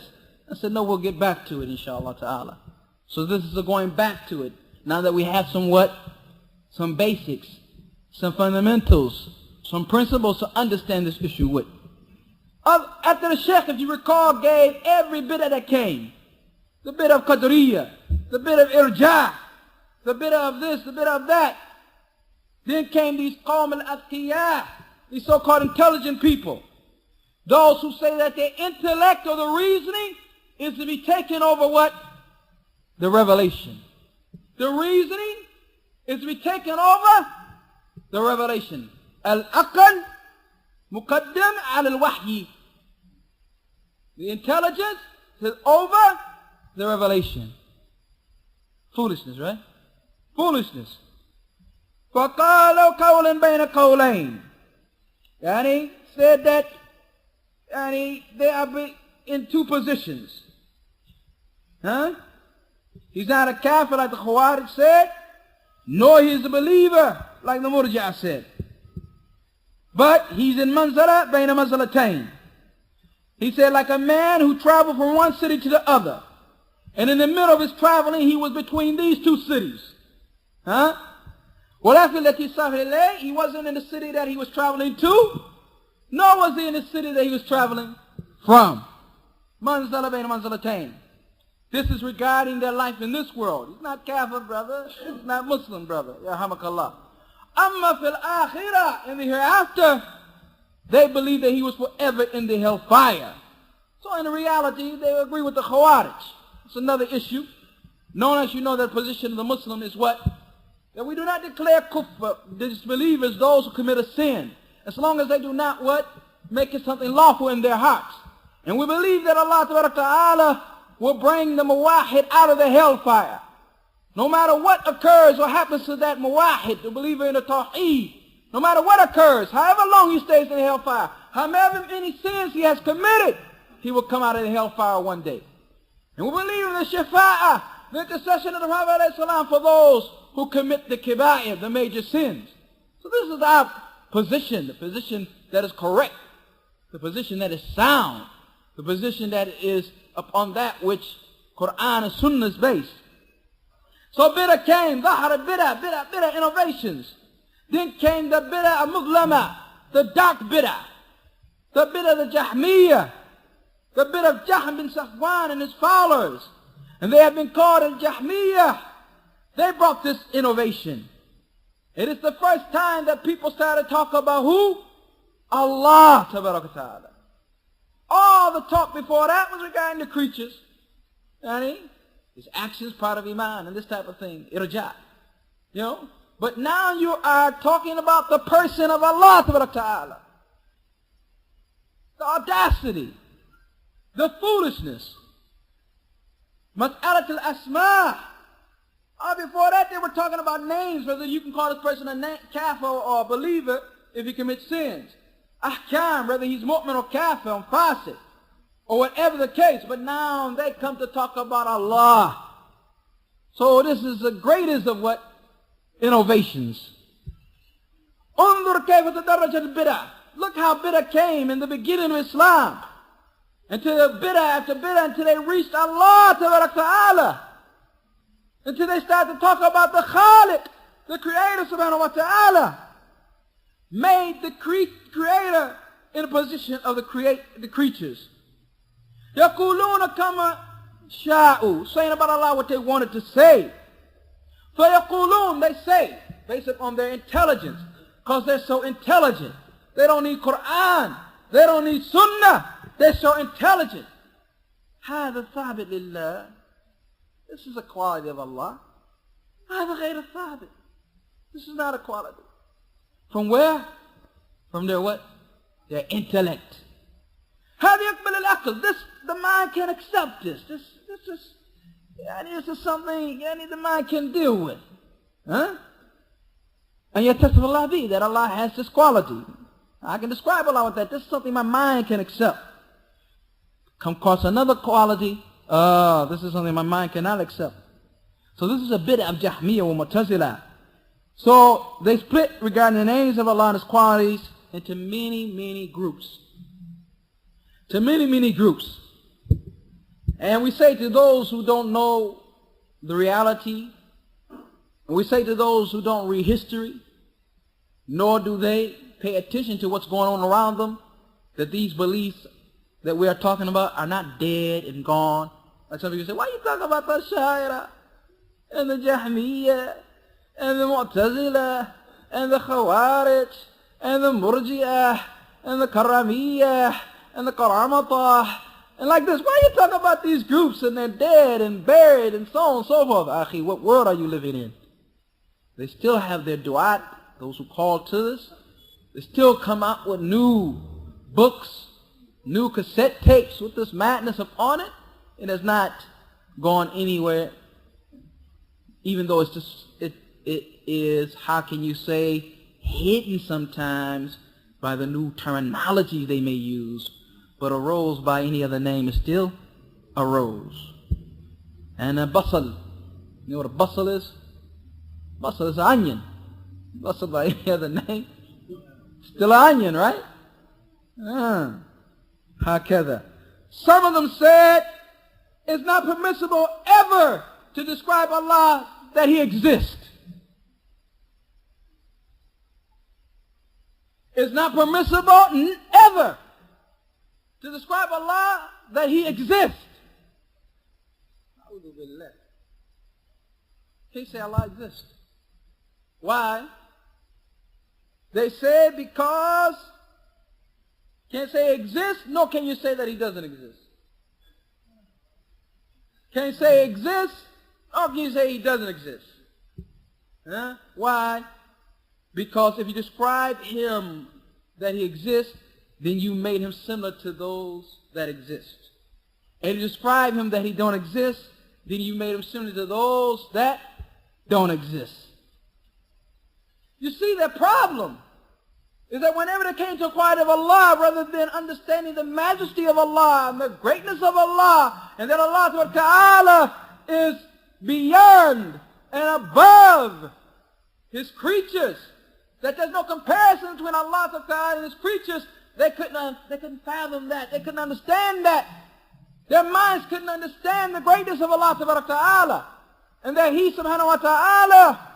I said, no, we'll get back to it, inshallah ta'ala. So this is a going back to it, now that we have some basics, some fundamentals, some principles to understand this issue with. After the Sheikh, if you recall, gave every bit that came. The bit of Qadriya, the bit of Irja, the bit of this, the bit of that. Then came these Qawm al-Atqiyah, these so-called intelligent people. Those who say that their intellect or the reasoning is to be taken over what? The revelation. The reasoning is to be taken over the revelation. Al-aql muqaddam al-wahyi. The intelligence is over the revelation. Foolishness, right? Foolishness. فَقَالَوْ قَوْلًا بَيْنَ قَوْلَيْنِ. Yani said that they are in two positions. Huh? He's not a kafir like the Khawarij said, nor he's a believer like the Murji'ah said. But he's in manzala bayna manzalatayn. He said like a man who traveled from one city to the other. And in the middle of his traveling, he was between these two cities. Huh? He wasn't in the city that he was traveling to, nor was he in the city that he was traveling from. Manzala bayna manzalatayn. This is regarding their life in this world. He's not kafir, brother. He's not Muslim, brother. Yarhamakallah. Amma fil akhirah, in the hereafter, they believe that he was forever in the hellfire. So in reality, they agree with the Khawarij. It's another issue. Known as you know, that position of the Muslim is what? That we do not declare kufr, disbelievers, those who commit a sin, as long as they do not what? Make it something lawful in their hearts. And we believe that Allah Ta'ala will bring the muwahid out of the hellfire. No matter what occurs or happens to that muwahid, the believer in the tawheed, no matter what occurs, however long he stays in the hellfire, however many sins he has committed, he will come out of the hellfire one day. And we believe in the shafa'ah, the intercession of the Prophet ﷺ for those who commit the kiba'ir, the major sins. So this is our position, the position that is correct, the position that is sound, the position that is upon that which Qur'an and Sunnah is based. So bid'ah came, bid'ah innovations. Then came the bid'ah al-mughlama, the dark bid'ah. The bid'ah of the Jahmiyyah, the bid'ah of Jahm bin Safwan and his followers. And they have been called al-Jahmiyyah. They brought this innovation. It is the first time that people started to talk about who? Allah Ta'ala. All the talk before that was regarding the creatures. His actions, part of Iman, and this type of thing. Irja. You know? But now you are talking about the person of Allah Ta'ala. The audacity. The foolishness. Mas'alat al-asma'. Before that they were talking about names, whether you can call this person a kafir or a believer if he commits sins. Ahkam, whether he's mu'min or kafir or fasik, or whatever the case. But now they come to talk about Allah. So this is the greatest of what? Innovations. Undur kayfa tadarraj al-bid'ah. Look how bid'ah came in the beginning of Islam. Until the bid'ah after bid'ah, until they reached Allah Ta'ala. Until they started to talk about the Khaliq, the Creator Subhanahu wa Ta'ala. Made the Creator in a position of the creatures. يَقُولُونَ كَمَا شَاءُوا, saying about Allah what they wanted to say. فَيَقُولُونَ, they say, based upon their intelligence, because they're so intelligent. They don't need Qur'an, they don't need Sunnah, they're so intelligent. هَذَا ثَابِتْ لِلَّهِ. This is a quality of Allah. هَذَا غَيْرَ ثَابِتْ. This is not a quality. From where? From their what? Their intellect. هذا يقبل العقل. This, the mind can accept this. This is something the mind can deal with. Huh? And yet Allah be that Allah has this quality. I can describe Allah with that. This is something my mind can accept. Come across another quality. This is something my mind cannot accept. So this is a bit of Jahmiyyah or Mu'tazila. So they split regarding the names of Allah and His qualities into many groups. To many groups. And we say to those who don't know the reality, we say to those who don't read history, nor do they pay attention to what's going on around them, that these beliefs that we are talking about are not dead and gone. Like some people say, why are you talking about the Ash'ari and the Jahmiyyah and the Mu'tazila and the Khawarij and the Murji'ah and the Karamiyyah
and the Qaramata, and like this. Why you talk about these groups and they're dead and buried and so on and so forth? Akhi, what world are you living in? They still have their du'at, those who call to this. They still come out with new books, new cassette tapes with this madness upon it. It has not gone anywhere, even though it's just, it is, how can you say, hidden sometimes by the new terminology they may use, but a rose by any other name is still a rose. And a basal, you know what a basal is? Basal is an onion. Basal by any other name, still an onion, right? Hakada. Some of them said it's not permissible ever to describe Allah that He exists. It's not permissible ever to describe Allah that He exists. Can't say Allah exists. Why? They say because can't say exists, nor can you say that He doesn't exist. Can't say exists, nor can you say He doesn't exist. Huh? Why? Because if you describe Him that He exists, then you made Him similar to those that exist. And if you describe Him that He don't exist, then you made Him similar to those that don't exist. You see, the problem is that whenever they came to inquire of Allah, rather than understanding the majesty of Allah and the greatness of Allah, and that Allah Ta'ala is beyond and above His creatures, that there's no comparison between Allah Ta'ala and His creatures, they couldn't fathom that. They couldn't understand that. Their minds couldn't understand the greatness of Allah Ta'ala, and that He Subhanahu wa Ta'ala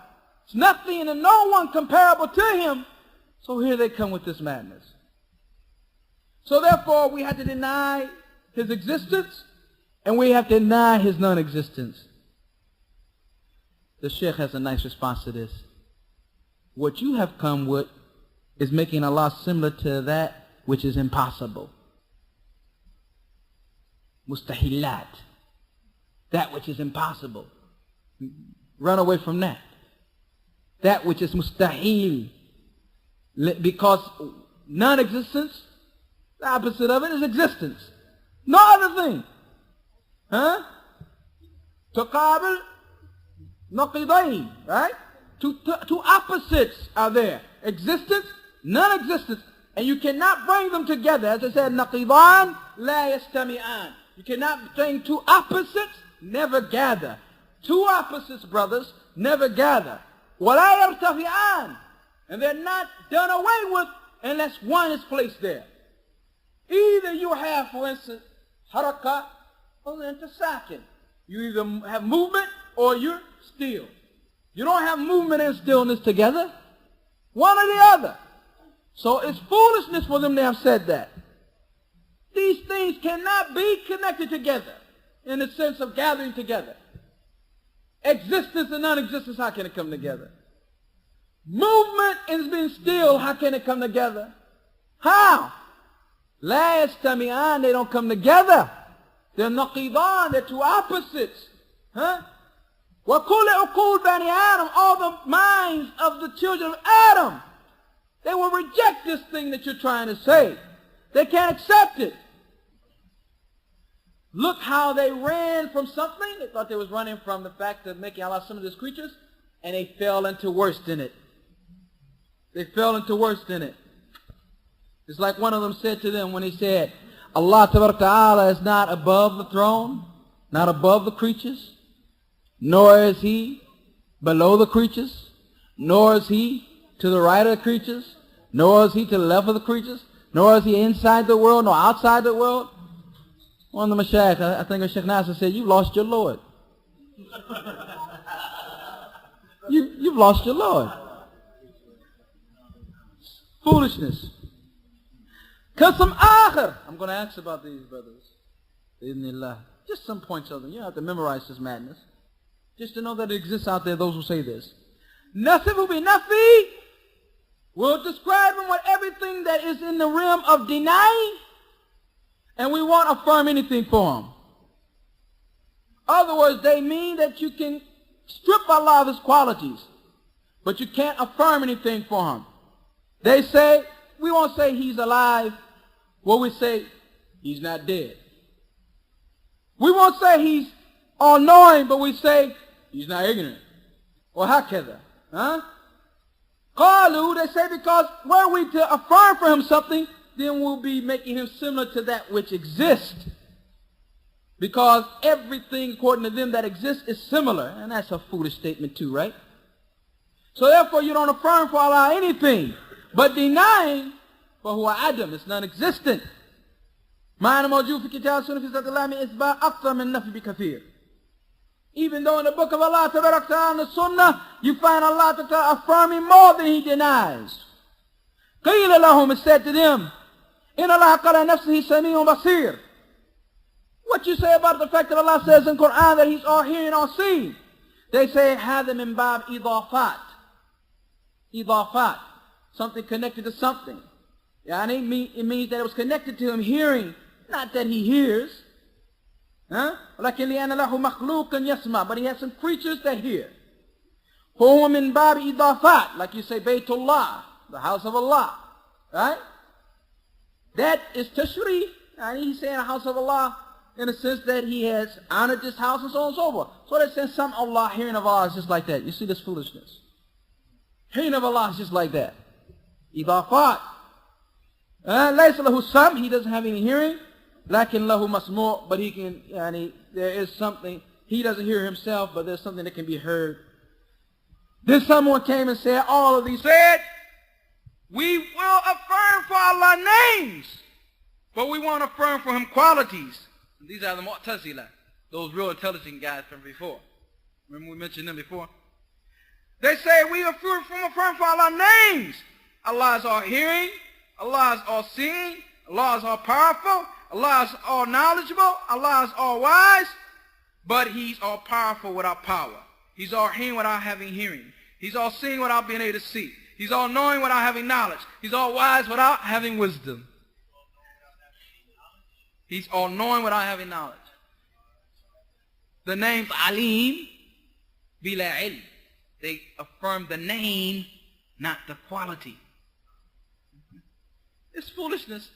is nothing and no one comparable to Him. So here they come with this madness. So therefore we have to deny His existence, and we have to deny His non-existence. The Shaykh has a nice response to this. What you have come with is making Allah similar to that which is impossible. Mustahilat. That which is impossible. Run away from that. That which is mustahil. Because non-existence, the opposite of it is existence. No other thing. Huh? Tuqabil naqidain, right? Two opposites are there. Existence, non-existence. And you cannot bring them together. As I said, naqidan la yastami'an. You cannot bring two opposites, never gather. Two opposites, brothers, never gather. وَلَا يَرْتَفِعَانِ. And they're not done away with unless one is placed there. Either you have, for instance, harakah or sakin. You either have movement or you're still. You don't have movement and stillness together. One or the other. So it's foolishness for them to have said that. These things cannot be connected together in the sense of gathering together. Existence and non-existence, how can it come together? Movement and being still, how can it come together? How? La yastami'an, they don't come together. They're naqidan, they're two opposites. Huh? وَكُلِّ عُقُولِ بَنِي Adam, all the minds of the children of Adam, they will reject this thing that you're trying to say. They can't accept it. Look how they ran from something. They thought they was running from the fact of making Allah some of His creatures, and they fell into worse than it. They fell into worse than it. It's like one of them said to them when he said, Allah Ta'ala is not above the throne, not above the creatures, nor is He below the creatures, nor is He to the right of the creatures, nor is He to the left of the creatures, nor is He inside the world, nor outside the world. One of the Mashaykh, I think Shaykh Nasser said, you've lost your Lord. You've lost your Lord. Foolishness. Qasam akhir. I'm going to ask about these brothers. Bismillah. Just some points of them. You don't have to memorize this madness. Just to know that it exists out there, those who say this. Nasifu bi nafi will describe them with everything that is in the realm of denying and we won't affirm anything for him. Other words, they mean that you can strip Allah of his qualities, but you can't affirm anything for him. They say, we won't say he's alive. Well, we say he's not dead. We won't say he's all-knowing, but we say he's not ignorant. Or hakadha. Qalu, they say, because were we to affirm for him something, then we'll be making him similar to that which exists. Because everything, according to them, that exists is similar. And that's a foolish statement too, right? So therefore, you don't affirm for Allah anything, but denying for huwa adam, it's non-existent. Ma'ana mawjud fi kitab sunnah fi zat Allah min isba' akthar min nafi bi kathir. Even though in the book of Allah tabarak ta'ala and the sunnah, you find Allah ta'ala affirming more than he denies. Qila lahum, it said to them, inna Allah qala nafsihi sami'un basir. What you say about the fact that Allah says in Qur'an that he's all hearing, all seeing? They say, hadha min bab idafat. Idafat. Something connected to something. It means that it was connected to him hearing, not that he hears. But he has some creatures that hear. فَهُوَ مِنْ بَابِ إِضَافَاتٍ, like you say, Baytullah, the house of Allah. Right? That is tashri'. He's saying the house of Allah in the sense that he has honored this house and so on and so forth. So they say some Allah, hearing of Allah is just like that. You see this foolishness? Hearing of Allah is just like that. Idafat. لَيْسَ لَهُ سَمْ, he doesn't have any hearing. لَكِنْ لَهُ مَسْمُوع, but he can, there is something, he doesn't hear himself, but there's something that can be heard. Then someone came and said, all of these said, we will affirm for Allah names, but we won't affirm for him qualities. And these are the Mu'tazila, those real intelligent guys from before. Remember we mentioned them before? They say we affirm for Allah names. Allah is all hearing, Allah is all seeing, Allah is all powerful, Allah is all knowledgeable, Allah is all wise, but he's all powerful without power. He's all hearing without having hearing. He's all seeing without being able to see. He's all knowing without having knowledge. He's all wise without having wisdom. He's all knowing without having knowledge. The name's Alim bila ilm. They affirm the name, not the quality. It's foolishness.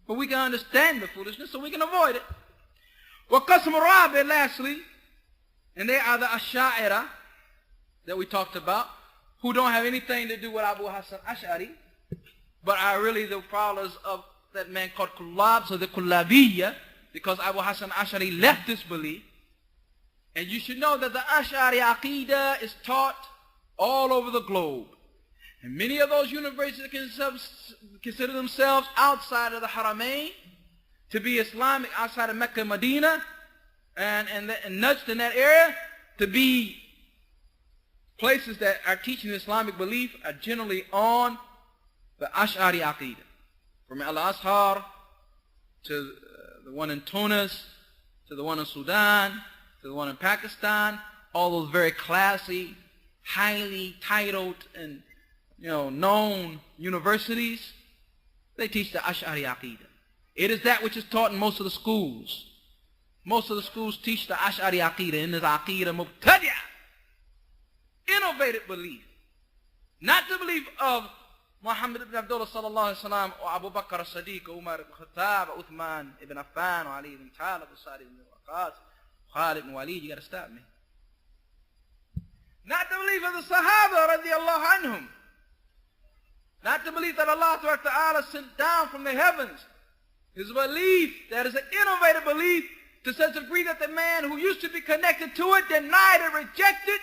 But we can understand the foolishness so we can avoid it. وَقَسْمُ الرَّابِعِ, lastly, and they are the Ash'a'ira that we talked about, who don't have anything to do with Abu Hassan Ash'ari, but are really the followers of that man called Kullab, so the Kullabiyya, because Abu Hassan Ash'ari left this belief. And you should know that the Ash'ari Aqidah is taught all over the globe. And many of those universities consider themselves outside of the Haramain to be Islamic, outside of Mecca and Medina, and nudged in that area to be places that are teaching Islamic belief are generally on the Ash'ari Aqidah. From Al-Azhar to the one in Tunis, to the one in Sudan, to the one in Pakistan, all those very classy, highly titled and known universities, they teach the Ash'ari Aqidah. It is that which is taught in most of the schools. Most of the schools teach the Ash'ari Aqidah, and it's Aqidah Mubtadi'ah. Innovative belief. Not the belief of Muhammad ibn Abdullah sallallahu alayhi wa sallam, or Abu Bakr as-Siddiq, or Umar ibn Khattab, or Uthman ibn Affan, or Ali ibn Talib, or Sa'd ibn Waqqas, Khalid ibn Walid. You got to stop me. Not the belief of the Sahaba radiallahu anhum. Not the belief that Allah Ta'ala sent down from the heavens. It's a belief that is an innovative belief to such a degree that the man who used to be connected to it denied it, rejected,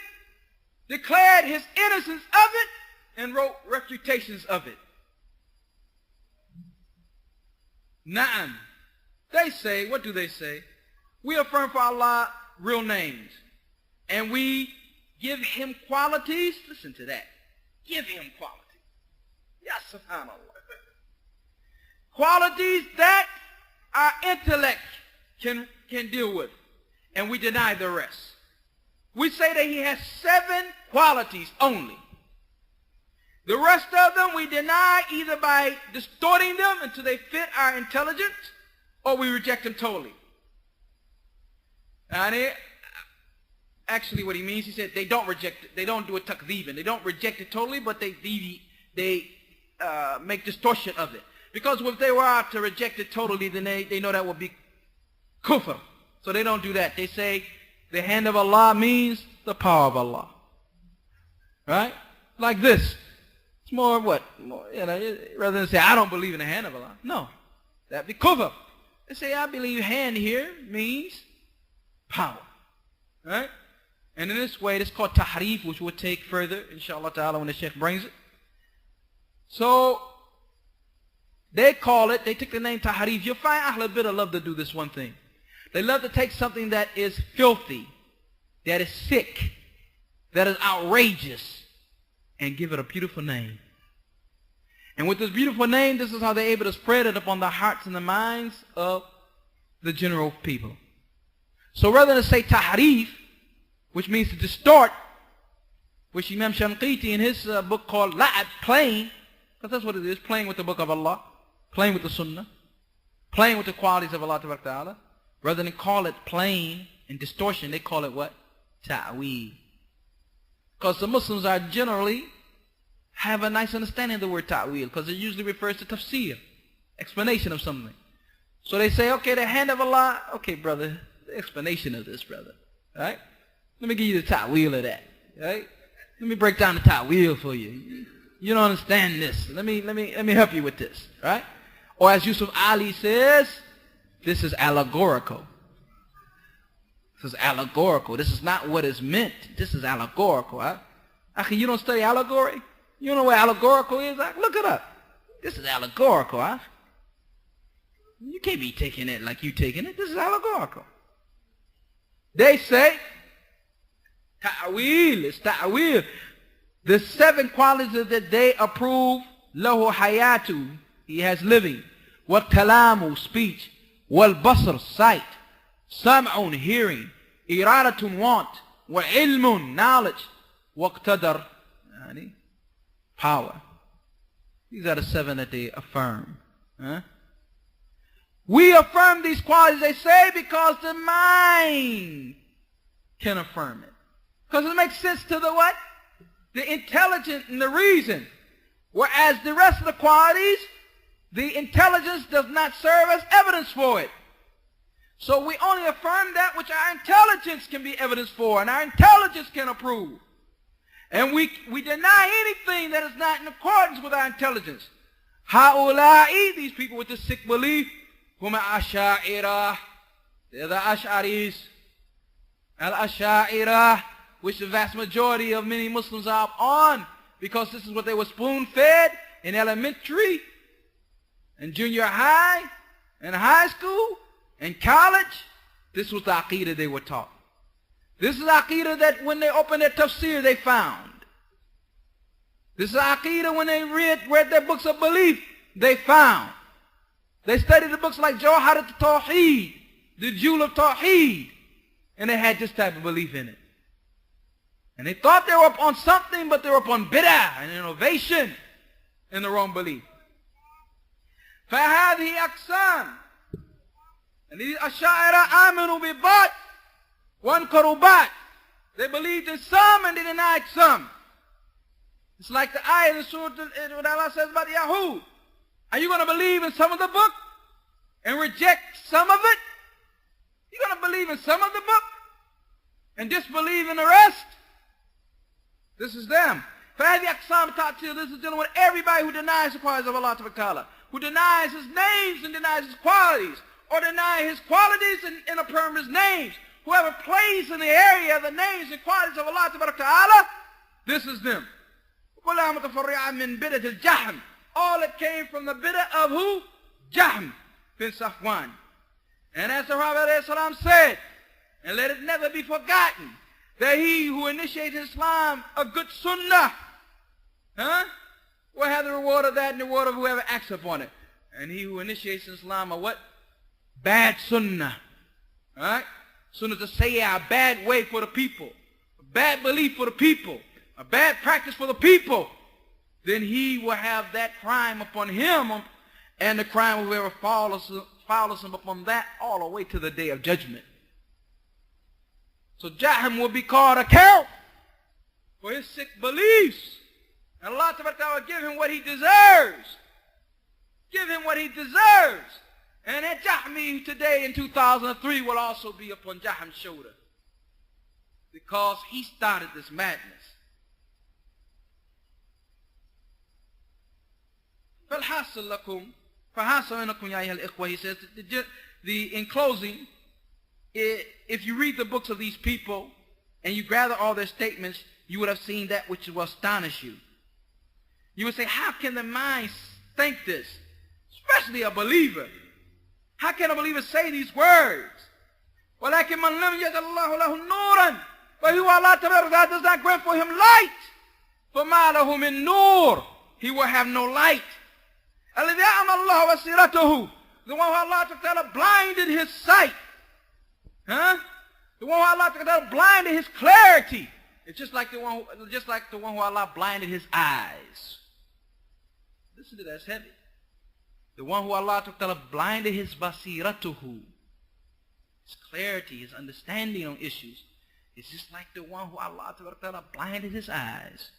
declared his innocence of it, and wrote refutations of it. Na'am. They say, what do they say? We affirm for Allah real names. And we give him qualities. Listen to that. Give him qualities. Ya subhanallah. Qualities that our intellect can deal with. And we deny the rest. We say that he has 7 qualities only. The rest of them we deny either by distorting them until they fit our intelligence, or we reject them totally. And actually what he means, he said they don't reject it, they don't do a takdheeban, they don't reject it totally, but they make distortion of it. Because if they were to reject it totally, then they know that would be kufr. So they don't do that. They say the hand of Allah means the power of Allah. Right? Like this. It's more what? More, rather than say, I don't believe in the hand of Allah. No. That'd be kufr. They say, I believe hand here means power. Right? And in this way, it's called tahrif, which we'll take further, inshallah ta'ala, when the Shaykh brings it. So, they take the name tahrif. You'll find Ahlul Bidah love to do this one thing. They love to take something that is filthy, that is sick, that is outrageous, and give it a beautiful name. And with this beautiful name, this is how they're able to spread it upon the hearts and the minds of the general people. So rather than say tahrif, which means to distort, which Imam Shanqiti in his book called La'ab, playing, because that's what it is, playing with the book of Allah, playing with the Sunnah, playing with the qualities of Allah Ta'ala. Rather than call it playing and distortion, they call it what? Ta'weel. Because the Muslims are generally have a nice understanding of the word ta'weel, because it usually refers to tafsir, explanation of something. So they say, okay, the hand of Allah, okay, brother, the explanation of this, brother. Right? Let me give you the ta'weel of that. Right? Let me break down the ta'weel for you. You don't understand this. Let me help you with this. Right? Or as Yusuf Ali says, this is allegorical. This is allegorical. This is not what is meant. This is allegorical. Huh? Akhi, you don't study allegory? You don't know what allegorical is? Look it up. This is allegorical. Huh? You can't be taking it like you taking it. This is allegorical. They say, ta'weel, it's ta'weel. The 7 qualities that they approve, lahu hayatu, he has living, wa kalamu, speech, wal basar, sight, sam'un, hearing, iradatun, want, wa ilmun, knowledge, wa qtadar, power. These are the 7 that they affirm. Huh? We affirm these qualities, they say, because the mind can affirm it. Because it makes sense to the what? The intelligence and the reason. Whereas the rest of the qualities, the intelligence does not serve as evidence for it. So we only affirm that which our intelligence can be evidence for, and our intelligence can approve. And we deny anything that is not in accordance with our intelligence. Ha'ula'i, these people with the sick belief, huma asha'irah, they're the Ash'aris. Al-Asha'irah, which the vast majority of many Muslims are up on, because this is what they were spoon-fed in elementary, and junior high, and high school, and college. This was the Aqidah they were taught. This is the Aqidah that when they opened their tafsir they found. This is the Aqidah when they read their books of belief they found. They studied the books like Jawharat al-Tawheed, the Jewel of Tawheed, and they had this type of belief in it. And they thought they were upon something, but they were upon bid'ah and innovation in the wrong belief. فَهَذِهِ أَقْسَامٌ. And these Asha'ira amanu bi-ba'd wa ankaru ba'd. They believed in some and they denied some. It's like the ayah in the surah what Allah says about Yahud. Are you going to believe in some of the book and reject some of it? You're going to believe in some of the book and disbelieve in the rest? This is them. This is dealing with everybody who denies the qualities of Allah Ta'ala, who denies His names and denies His qualities, or deny His qualities and affirm His names. Whoever plays in the area of the names and qualities of Allah Ta'ala, this is them. All that came from the bid'ah of who? Jahm bin Safwan. And as the Prophet said, and let it never be forgotten, that he who initiates Islam a good sunnah, will have the reward of that and the reward of whoever acts upon it. And he who initiates Islam a what? Bad sunnah. Alright? Sunnah to say a bad way for the people, a bad belief for the people, a bad practice for the people, then he will have that crime upon him and the crime of whoever follows him upon that all the way to the day of judgment. So Jahm will be called account for his sick beliefs. And Allah Ta'ala will give him what he deserves. Give him what he deserves. And that Jahmi today in 2003 will also be upon Jahm's shoulder. Because he started this madness. فالحاصل لكم فحاصل أنكم يا أيها الإخوة, he says, in closing, if you read the books of these people and you gather all their statements, you would have seen that which will astonish you. You would say, how can the mind think this? Especially a believer. How can a believer say these words? وَلَكِنْ مَنْ لَمْ يَجْعَلْ اللَّهُ لَهُ نُورًا, but who Allah God does not grant for him light, فَمَا لَهُ مِن نُور, he will have no light. الَّذِي أَعْمَى اللَّهُ بَصِيرَتَهُ, the one who Allah Ta'ala blinded his sight. The one who Allah Ta'ala blinded his clarity. It's just like the one who Allah blinded his eyes. Listen to that, it's heavy. The one who Allah Ta'ala blinded his basiratuhu, his clarity, his understanding on issues. It's just like the one who Allah Ta'ala blinded his eyes.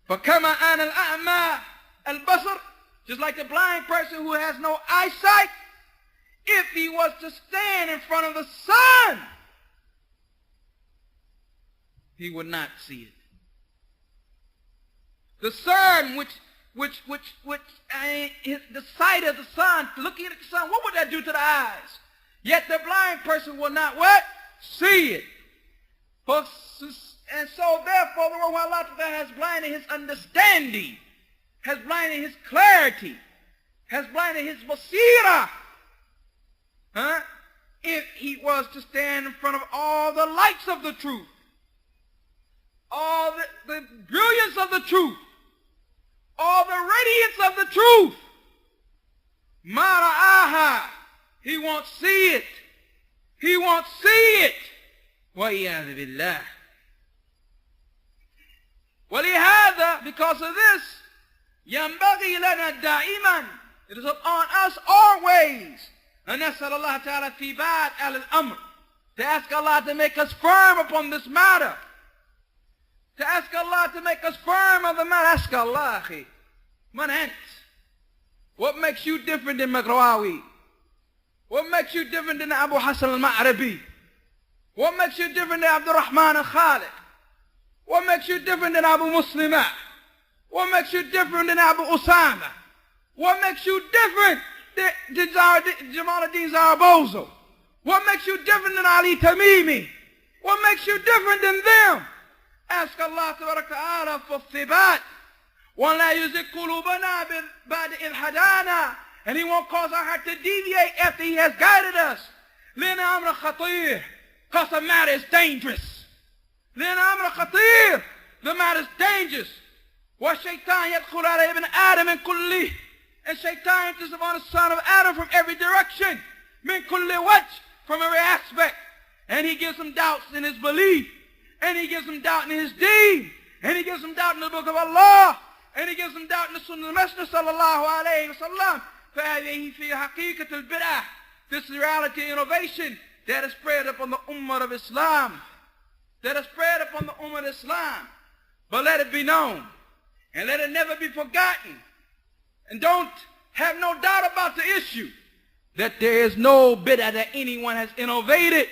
فَكَمَا أَنَا الْأَعْمَى الْبَصَرِ, just like the blind person who has no eyesight, if he was to stand in front of the sun, he would not see it. The sun, the sight of the sun, looking at the sun, what would that do to the eyes? Yet the blind person will not what? See it. And so therefore the one who Allah has blinded his understanding, has blinded his clarity, has blinded his basira. If he was to stand in front of all the lights of the truth, all the brilliance of the truth, all the radiance of the truth, mara'aha, he won't see it. He won't see it. وَإِيَاذِ بِاللَّهِ. وَلِهَذَا, because of this, يَنْبَغِي لَنَا دَائِمًا, it is upon us always, أَن نَسْأَلَ اللَّهَ تَعَالَى فِي بَعْدِ أَهْلِ الْأَمْرِ, to ask Allah to make us firm upon this matter. To ask Allah to make us firm on the matter. Ask Allah, akhi. Man ant. What makes you different than Maghrawi? What makes you different than Abu Hassan al-Ma'rabi? What makes you different than Abdul Rahman al-Khaliq? What makes you different than Abu Muslimah? What makes you different than Abu Usama? What makes you different than Jamaluddin Zarabozo? What makes you different than Ali Tamimi? What makes you different than them? Ask Allah Ta'ala for thibat. وَلَا يُزِغْ قُلُوبَنَا بَعْدَ إِذْ هَدَانَا, and he won't cause our heart to deviate after he has guided us. لِأَنَّ أَمْرَ خَطِيرٌ, because the matter is dangerous. لِأَنَّ أَمْرَ خَطِيرٌ, the matter is dangerous. وَالشَّيْطَانِ يَدْخُلُ عَلَى ابْنِ آدَمَ مِنْ كُلِّهِ, and Shaitan enters upon the son of Adam from every direction. مِنْ كُلِّ وَجْهٍ, from every aspect. And he gives him doubts in his belief. And he gives him doubt in his deed. And he gives him doubt in the book of Allah. And he gives him doubt in the Sunni Muslims sallallahu alayhi wa sallam. فَهَذِهِ فِي حَقِيقَةِ الْبِدْعَةِ, this is the reality of innovation that is spread upon the Ummah of Islam. That is spread upon the Ummah of Islam. But let it be known. And let it never be forgotten. And don't have no doubt about the issue. That there is no bid'ah that anyone has innovated,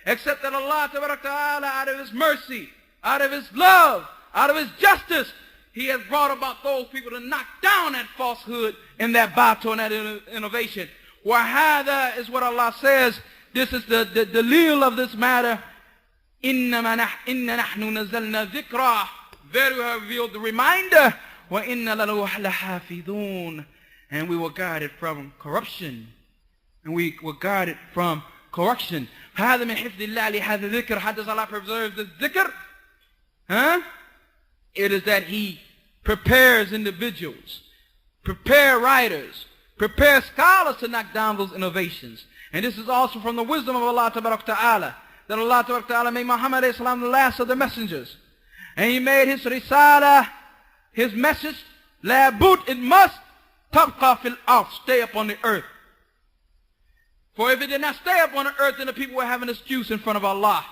except that Allah Ta'ala, out of his mercy, out of his love, out of his justice, he has brought about those people to knock down that falsehood and that battle and that innovation. وَهَذَا is what Allah says. This is the dalil of this matter. إِنَّ نَحْنُ نَزَّلْنَا ذِكْرًا, very well revealed the reminder. وَإِنَّ لَهُ لَحَافِظُونَ, and we will guard it from corruption. And we will guard it from correction. هذا من حفظ الله لهذا الذكر. How does Allah preserve the dhikr? It is that he prepares individuals, prepare writers, prepare scholars to knock down those innovations. And this is also from the wisdom of Allah Ta'ala, that Allah Ta'ala made Muhammad the last of the messengers. And he made his risala, his message, labut, it must تَبْقَى فِي الْأَرْضِ, stay upon the earth. For if it did not stay upon the earth, then the people were having excuse in front of Allah.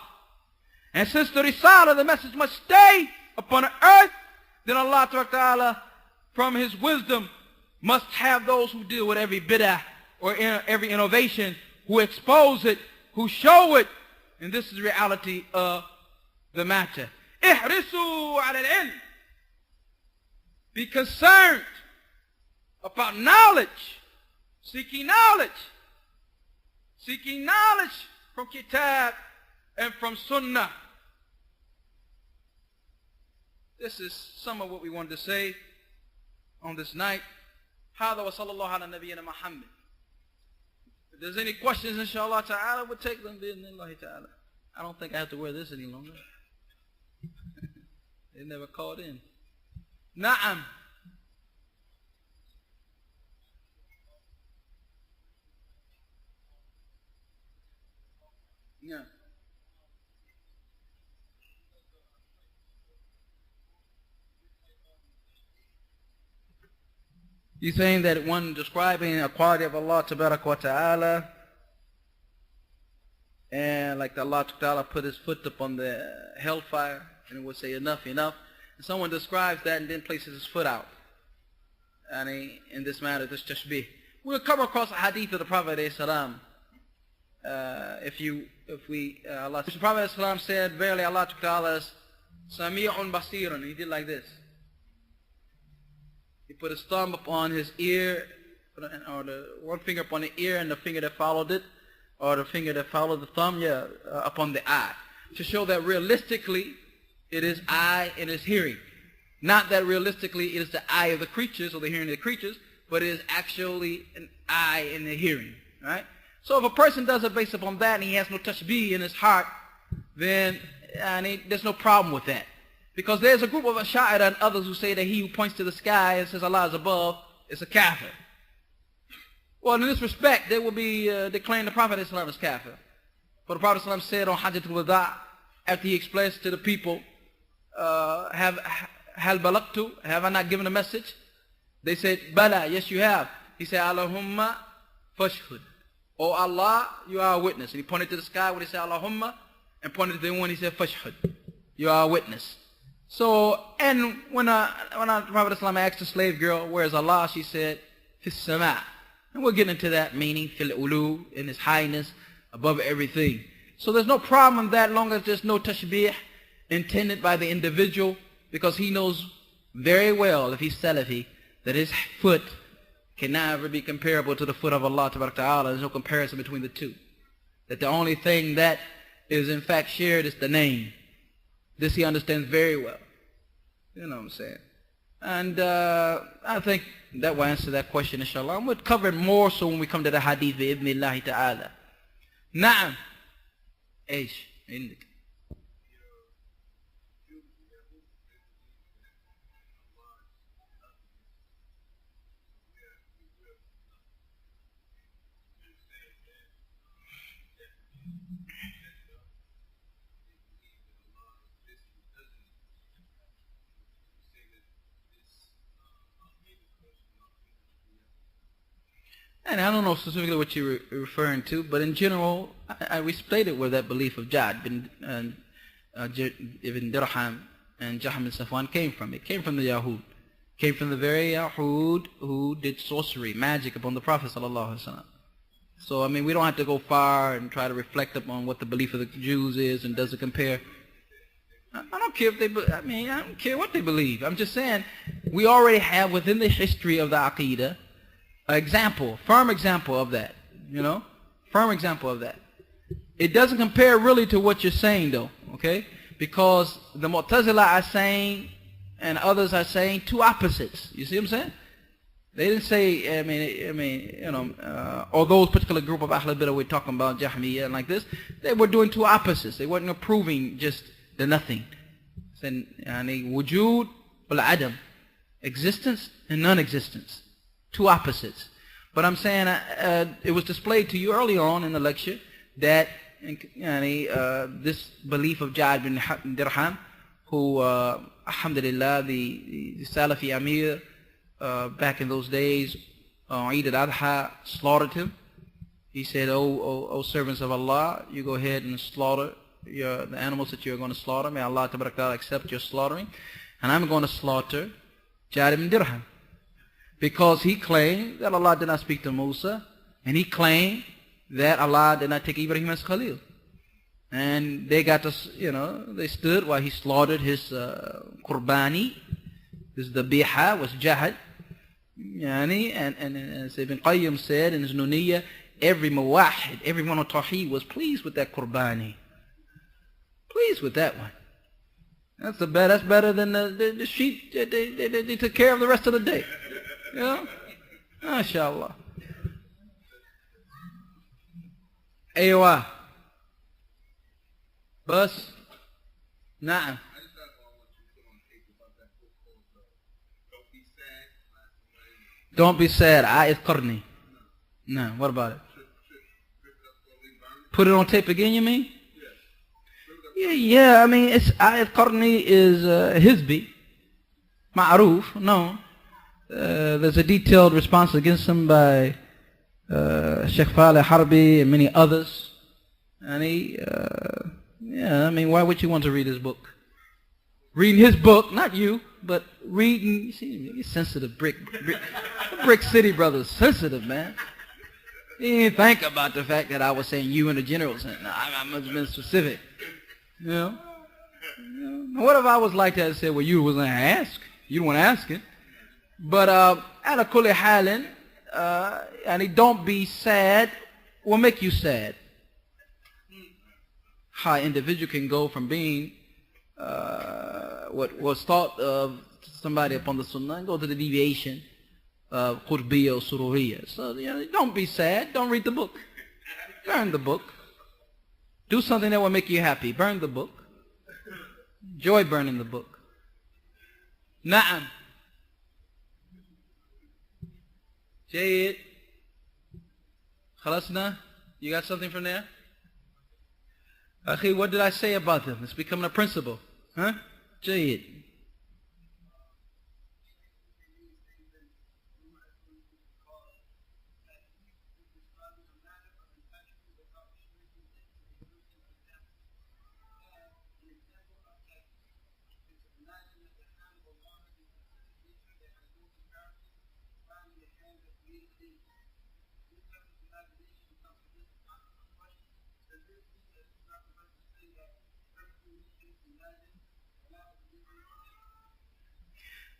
And since the Risala, the message must stay upon the earth, then Allah Ta'ala, from His wisdom, must have those who deal with every bid'ah or every innovation, who expose it, who show it. And this is the reality of the matter. احرصوا على العلم. Be concerned about knowledge, seeking knowledge. Seeking knowledge from Kitab and from Sunnah. This is some of what we wanted to say on this night. هذا وصلى الله على نبينا محمد. If there's any questions, inshallah ta'ala, we'll take them bi'idhnillahi ta'ala. I don't think I have to wear this any longer. They never called in. Na'am. Yeah. You're saying that one describing a quality of Allah Tabarak wa Ta'ala, and like Allah Ta'ala put His foot upon the hellfire, and it would say enough, enough. And someone describes that and then places his foot out. And in this matter, this tashbih. We'll come across a hadith of the Prophet ﷺ. Allah, the Prophet ﷺ said, verily Allah Ta'ala is Sami'un Basirun. He did like this. He put his thumb upon his ear, or the one finger upon the ear and the finger that followed it, or the finger that followed the thumb, upon the eye. To show that realistically, it is eye and is hearing. Not that realistically it is the eye of the creatures or the hearing of the creatures, but it is actually an eye in the hearing. Right? So if a person does it based upon that and he has no tashbih in his heart, then there's no problem with that. Because there's a group of Ash'ari and others who say that he who points to the sky and says Allah is above is a kafir. Well, in this respect, they will be declaring the Prophet ﷺ as kafir. For the Prophet ﷺ said on Hajjatul Wada, after he explains to the people, hal balagtu, have I not given a message? They said, Bala, yes you have. He said, Allahumma fashhud. Oh Allah, you are a witness. And he pointed to the sky when he said Allahumma, and pointed to the one he said fashhud. You are a witness. So, and when the Prophet ﷺ asked the slave girl, where is Allah? She said, Fis sama'. And we'll get into that meaning, fil ulu, in His highness, above everything. So there's no problem in that, long as there's no tashbih intended by the individual, because he knows very well, if he's Salafi, that his foot can never be comparable to the foot of Allah Ta'ala. There's no comparison between the two. That the only thing that is in fact shared is the name. This he understands very well. You know what I'm saying? And I think that will answer that question, inshallah. And we'll cover it more so when we come to the hadith, bi'idhnillahi ta'ala. Na'am. Eish. Indik. And I don't know specifically what you're referring to, but in general, we stated where that belief of Jad ibn Dirham and Jahm bin Safwan came from. It came from the Yahud. It came from the very Yahud who did sorcery, magic upon the Prophet ﷺ. So, I mean, we don't have to go far and try to reflect upon what the belief of the Jews is and does it compare. I don't care if they, I don't care what they believe. I'm just saying, we already have within the history of the Aqidah example, firm example of that, firm example of that. It doesn't compare really to what you're saying though, okay? Because the Mu'tazila are saying, and others are saying two opposites. You see what I'm saying? They didn't say, or those particular group of Ahlul Bidah we're talking about, Jahmiyyah and like this, they were doing two opposites. They weren't approving just the nothing. Saying, wujud wal adam, existence and non-existence. Two opposites. But I'm saying it was displayed to you earlier on in the lecture that this belief of Ja'ad bin Dirham, who, alhamdulillah, the Salafi Amir back in those days Eid al-Adha slaughtered him. He said, O servants of Allah, you go ahead and slaughter the animals that you're going to slaughter. May Allah Ta'ala accept your slaughtering. And I'm going to slaughter Jad ibn Dirham. Because he claimed that Allah did not speak to Musa. And he claimed that Allah did not take Ibrahim as Khalil. And they got to, they stood while he slaughtered his qurbani. His dhabiha was jahad. And as Ibn Qayyim said in his Nuniyya, every muwahid, everyone on Tawheed was pleased with that qurbani. Pleased with that one. That's better than the sheep they took care of the rest of the day. MashaAllah. أيوة بس نعم. Don't be sad. Awais Qarni. No, what about it? Put it on tape again, you mean? Yeah, I mean, it's Awais Qarni is Hizbi. Ma'roof, no. There's a detailed response against him by Sheikh Faleh Harbi and many others. And I mean, why would you want to read his book? Reading his book, not you, but reading, you see, you're sensitive, Brick City brothers, sensitive, man. He didn't think about the fact that I was saying you and the generals. No, I must have been specific. What if I was like that and said, well, you wasn't going to ask? You don't want to ask it. But ala kulli halin, and don't be sad, will make you sad. How an individual can go from being what was thought of somebody upon the Sunnah and go to the deviation of Qurbiyya or Sururiyya. So, don't be sad. Don't read the book. Burn the book. Do something that will make you happy. Burn the book. Enjoy burning the book. Na'am. Jayid. Khalasna? You got something from there? Akhi, what did I say about them? It's becoming a principle. Huh? Jayid.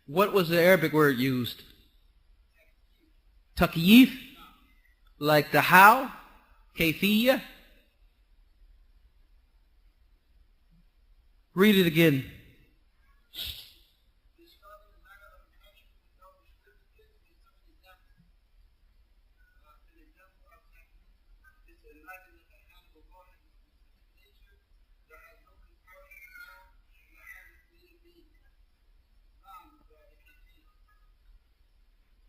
What was the Arabic word used? Takyif? Like the how? Kayfiyya? Read it again.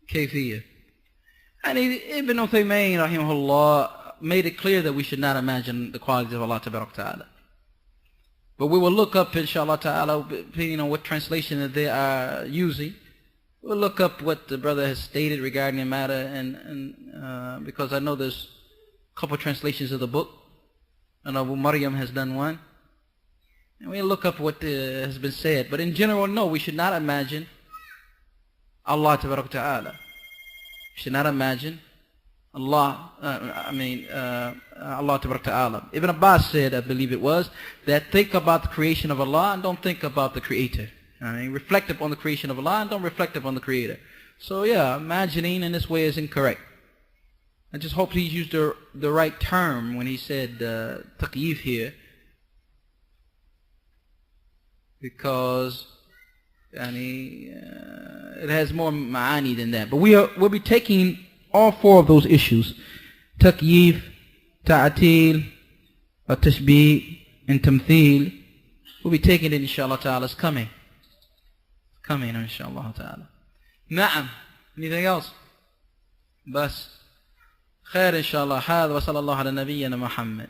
Kayfiyya. And Ibn Taymiyyah rahimahullah made it clear that we should not imagine the qualities of Allah Ta'ala. But we will look up, inshallah ta'ala, depending on what translation that they are using. We'll look up what the brother has stated regarding the matter, and because I know there's a couple translations of the book, and Abu Maryam has done one. And we'll look up what has been said. But in general, no, we should not imagine Allah Ta'ala. We should not imagine Allah, Allah Ta'ala. Ibn Abbas said, I believe it was, that think about the creation of Allah and don't think about the Creator. Reflect upon the creation of Allah and don't reflect upon the Creator. So yeah, imagining in this way is incorrect. I just hope he used the right term when he said taqyif here, because it has more ma'ani than that. But we'll be taking all four of those issues: takyif, ta'atil, tashbih, and tamthil. We'll be taking it, inshallah ta'ala. It's coming, inshallah ta'ala. Na'am. Anything else? Bas. Khair, inshallah. Hada wa sallallahu ala nabiyyina Muhammad.